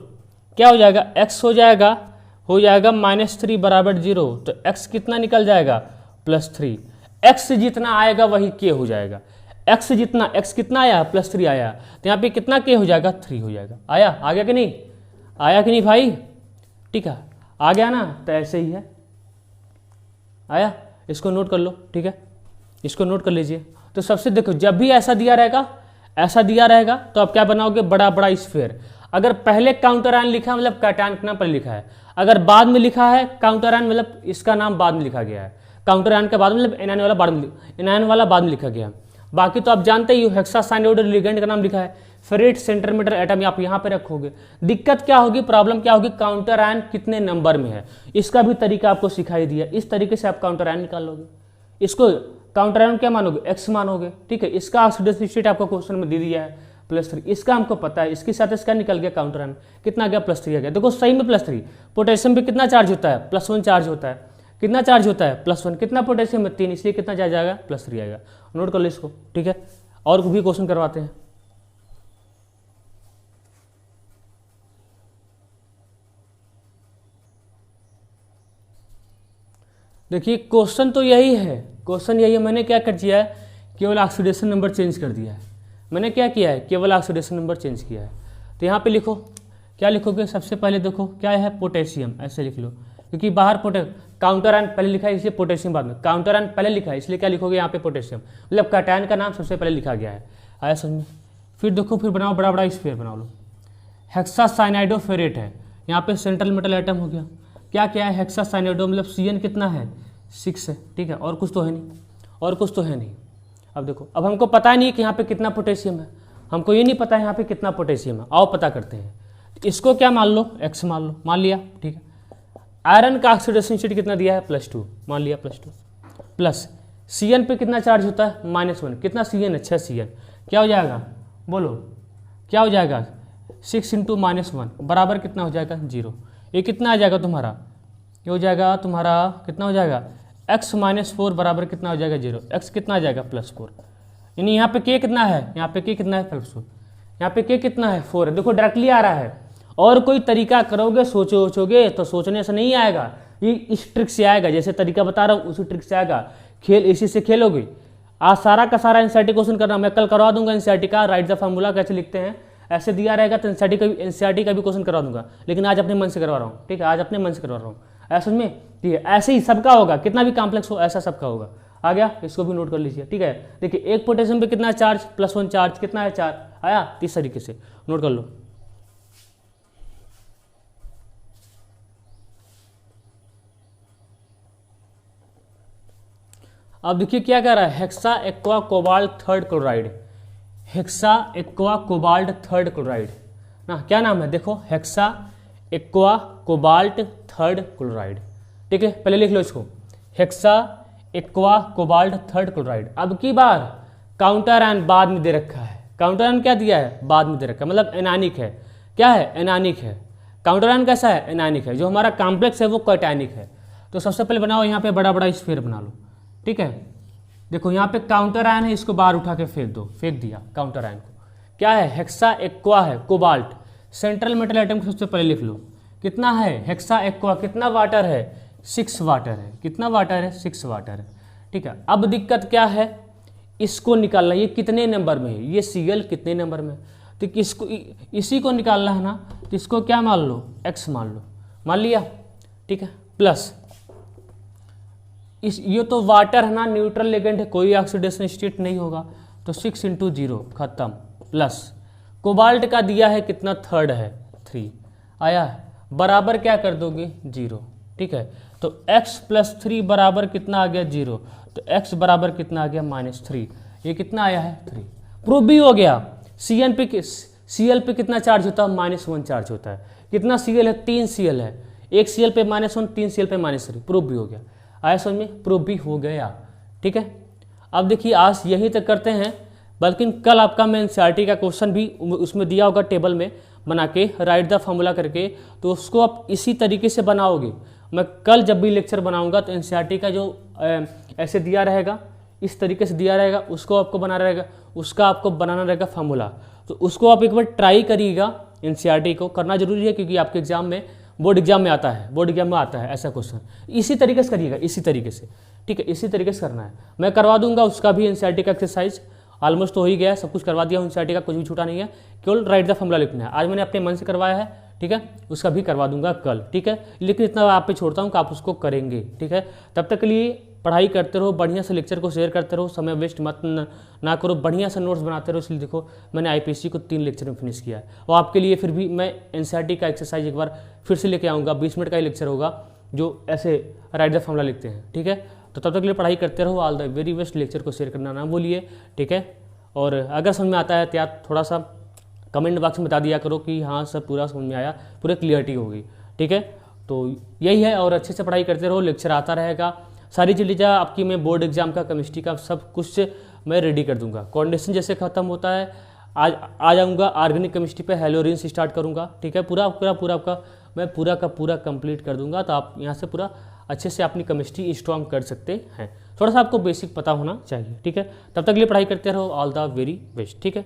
क्या हो जाएगा, x हो जाएगा -3 बराबर 0, तो x कितना निकल जाएगा +3। x जितना आएगा वही k हो जाएगा, x जितना, x कितना आया +3 आया, तो यहाँ पे कितना k हो जाएगा 3 हो जाएगा। आया, आ गया कि नहीं, आया कि नहीं भाई, ठीक है आ गया ना, तो ऐसे ही है। आया, इसको नोट कर लो, ठीक है, इसको नोट कर लीजिए। तो सबसे देखो, जब भी ऐसा दिया रहेगा तो आप क्या बनाओगे, बड़ा बड़ा स्फीयर। अगर पहले काउंटर आयन लिखा है मतलब कैटायन का नाम पहले लिखा है, अगर बाद में लिखा है काउंटर आयन मतलब इसका नाम बाद में लिखा गया है, काउंटर आयन के बाद मतलब एनायन वाला बाद में लिखा गया। बाकी तो आप जानते ही हो, हेक्सासाइनाइड लिगेंड का नाम लिखा है, फेरेट सेंटीमीटर एटम आप यहाँ पे रखोगे। दिक्कत क्या होगी, प्रॉब्लम क्या होगी, काउंटर आयन कितने नंबर में है, इसका भी तरीका आपको सिखाई दिया। इस तरीके से आप काउंटर आयन निकाल लोगे, इसको काउंटर आयन क्या मानोगे, एक्स मानोगे, ठीक है। इसका ऑक्सीडेशन स्टेट आपको क्वेश्चन में दे दिया है +3, इसका हमको पता है, इसके साथ इसका निकल गया काउंटर आयन, कितना गया +3 आ गया। देखो सही में +3, पोटेशियम पे कितना चार्ज होता है +1 चार्ज होता है, कितना चार्ज होता है +1, कितना पोटेशियम में 3, इसलिए कितना चार्ज आएगा +3 आएगा। नोट कर लो इसको, ठीक है। और भी क्वेश्चन करवाते हैं। देखिए क्वेश्चन तो यही है, क्वेश्चन यही है, मैंने क्या कर दिया है, केवल ऑक्सीडेशन नंबर चेंज कर दिया है। मैंने क्या किया है, केवल ऑक्सीडेशन नंबर चेंज किया है। तो यहाँ पे लिखो, क्या लिखोगे, सबसे पहले देखो क्या है पोटेशियम, ऐसे लिख लो, क्योंकि बाहर काउंटर आयन पहले लिखा है इसलिए पोटेशियम बाद में, काउंटर आयन पहले लिखा है इसलिए क्या लिखोगे यहाँ पे पोटेशियम, मतलब कैटायन का नाम सबसे पहले लिखा गया है। आया समझ में। फिर देखो, फिर बनाओ बड़ा बड़ा स्फीयर बना लो। हेक्सासाइनाइडोफेरेट है, यहाँ पे सेंट्रल मेटल एटम हो गया। क्या क्या है, हेक्सासाइनाइडो मतलब Cn कितना है 6 है, ठीक है, और कुछ तो है नहीं, अब देखो, अब हमको पता ही नहीं कि यहाँ पे कितना पोटेशियम है, हमको ये नहीं पता है यहाँ पे कितना पोटेशियम है, आओ पता करते हैं। इसको क्या मान लो, x मान लो, मान लिया, ठीक है। आयरन का ऑक्सीडेशन स्टेट कितना दिया है +2, मान लिया +2, प्लस Cn पे कितना चार्ज होता है -1, कितना Cn है 6 Cn, क्या हो जाएगा, बोलो क्या हो जाएगा 6 × -1 बराबर कितना हो जाएगा 0। ये कितना आ जाएगा तुम्हारा, ये हो जाएगा तुम्हारा कितना हो जाएगा x -4 बराबर कितना हो जाएगा 0, x कितना आ जाएगा +4, यानी यहाँ पे k कितना है, यहाँ पे k कितना है +4, यहाँ पे k कितना है 4 है। देखो डायरेक्टली आ रहा है, और कोई तरीका करोगे सोचोगे तो सोचने से नहीं आएगा, ये इस ट्रिक से आएगा, जैसे तरीका बता रहा हूँ उसी ट्रिक से आएगा, खेल इसी से खेलोगे। आज सारा का सारा एनसीईआरटी क्वेश्चन करना, मैं कल करवा दूंगा एनसीईआरटी का, राइट द फार्मूला कैसे लिखते हैं, ऐसे दिया रहेगा तो एनसीईआरटी का भी क्वेश्चन करवा दूंगा, लेकिन आज अपने मन से करवा रहा हूँ, ठीक है, आज अपने मन से करवा रहा हूँ, ऐसा में, ठीक है। ऐसे ही सबका होगा, कितना भी कॉम्प्लेक्स हो ऐसा सबका होगा। आ गया, इसको भी नोट कर लीजिए, ठीक है। देखिए एक पोटेशियम पे कितना चार्ज +1 चार्ज, कितना है 4, आया, इस तरीके से नोट कर लो। अब देखिए क्या कह रहा है, hexa aqua cobalt third chloride, hexa aqua cobalt third chloride ना, क्या नाम है, देखो hexa aqua cobalt third chloride, ठीक है, पहले लिख लो इसको, hexa aqua cobalt third chloride. अब की बार काउंटर आयन बाद में दे रखा है, काउंटर आयन क्या दिया है, बाद में दे रखा है, मतलब एनानिक है, क्या है, एनानिक है। काउंटर आयन कैसा है, एनानिक है, जो हमारा कॉम्प्लेक्स है वो कैटायनिक है। तो सबसे पहले बनाओ यहाँ पे बड़ा बड़ा स्फीयर बना लो, ठीक है। देखो यहाँ पे काउंटर आयन है, इसको बाहर उठा के फेंक दो, फेंक दिया काउंटर आयन को, क्या है, हेक्सा एक्वा है, कोबाल्ट, सेंट्रल मेटल एटम को सबसे पहले लिख लो, कितना है हेक्सा एक्वा, कितना वाटर है 6 वाटर है, कितना वाटर है 6 वाटर है, ठीक है। अब दिक्कत क्या है, इसको निकालना, ये कितने नंबर में है, ये Cl कितने नंबर में है, तो इसको इसी को निकालना है ना, तो इसको क्या मान लो, x मान लो, मान लिया, ठीक है, प्लस ये तो वाटर है ना, न्यूट्रल लिगेंड है, कोई ऑक्सीडेशन स्टेट नहीं होगा, तो 6 × 0 खत्म, प्लस कोबाल्ट का दिया है कितना, थर्ड है 3, आया बराबर क्या कर दोगे 0, ठीक है। तो x + 3 बराबर कितना आ गया 0, तो x बराबर कितना आ गया -3, ये कितना आया है 3, प्रूफ भी हो गया। Cl पे कितना चार्ज होता है, -1 चार्ज होता है, कितना Cl है, 3 Cl है, एक Cl पे -1, 3 Cl पे -3, प्रूफ भी हो गया। आया समझ में, प्रूफ भी हो गया, ठीक है। अब देखिए आज यही तक करते हैं, बल्कि कल आपका मैं एनसीईआरटी का क्वेश्चन भी उसमें दिया होगा टेबल में बना के, राइट द फार्मूला करके, तो उसको आप इसी तरीके से बनाओगे, मैं कल जब भी लेक्चर बनाऊंगा तो एनसीईआरटी का जो ऐसे दिया रहेगा, इस तरीके से दिया रहेगा, उसको आपको बनाना रहेगा, उसका आपको बनाना रहेगा फार्मूला। तो उसको आप एक बार ट्राई करिएगा, एनसीईआरटी को करना जरूरी है क्योंकि आपके एग्जाम में, बोर्ड एग्जाम में आता है, बोर्ड एग्जाम में आता है ऐसा क्वेश्चन। इसी तरीके से करिएगा, इसी तरीके से, ठीक है, इसी तरीके से करना है। मैं करवा दूंगा उसका भी एनसीईआरटी का एक्सरसाइज, ऑलमोस्ट तो हो ही गया है, सब कुछ करवा दिया एनसीईआरटी का, कुछ भी छूटा नहीं है, केवल राइट द फॉर्मूला लिखना है। आज मैंने अपने मन से करवाया है, ठीक है, उसका भी करवा दूंगा कल, ठीक है। लेकिन इतना आप पे छोड़ता हूँ कि आप उसको करेंगे, ठीक है। तब तक के लिए पढ़ाई करते रहो, बढ़िया से लेक्चर को शेयर करते रहो, समय वेस्ट मत ना करो, बढ़िया से नोट्स बनाते रहो। इसलिए देखो मैंने आईपीएससी को 3 लेक्चर में फिनिश किया है, और आपके लिए फिर भी मैं एनसीईआरटी का एक्सरसाइज एक बार फिर से लेके आऊँगा। 20 मिनट का ही लेक्चर होगा जो ऐसे राइट द फॉर्मूला लिखते हैं, ठीक है। तो तब तक के लिए पढ़ाई करते रहो। All the very best. Lecture को शेयर करना ना भूलिए, ठीक है। और अगर समझ में आता है तो यार थोड़ा सा कमेंट बॉक्स में बता दिया करो कि हाँ सब पूरा समझ में आया, पूरी क्लियरिटी होगी, ठीक है। तो यही है, और अच्छे से पढ़ाई करते रहो, लेक्चर आता रहेगा। सारी चीज़ें आपकी मैं बोर्ड एग्जाम का, केमिस्ट्री का सब कुछ मैं रेडी कर दूंगा। कोऑर्डिनेशन जैसे खत्म होता है आज आ जाऊँगा, ऑर्गेनिक केमिस्ट्री पे हेलोरिन से स्टार्ट करूँगा, ठीक है। पूरा आपका मैं पूरा का पूरा कंप्लीट कर दूंगा। तो आप यहाँ से पूरा अच्छे से अपनी केमिस्ट्री स्ट्रॉन्ग कर सकते हैं। थोड़ा सा आपको बेसिक पता होना चाहिए, ठीक है। तब तक के लिए पढ़ाई करते रहो। ऑल द वेरी बेस्ट, ठीक है।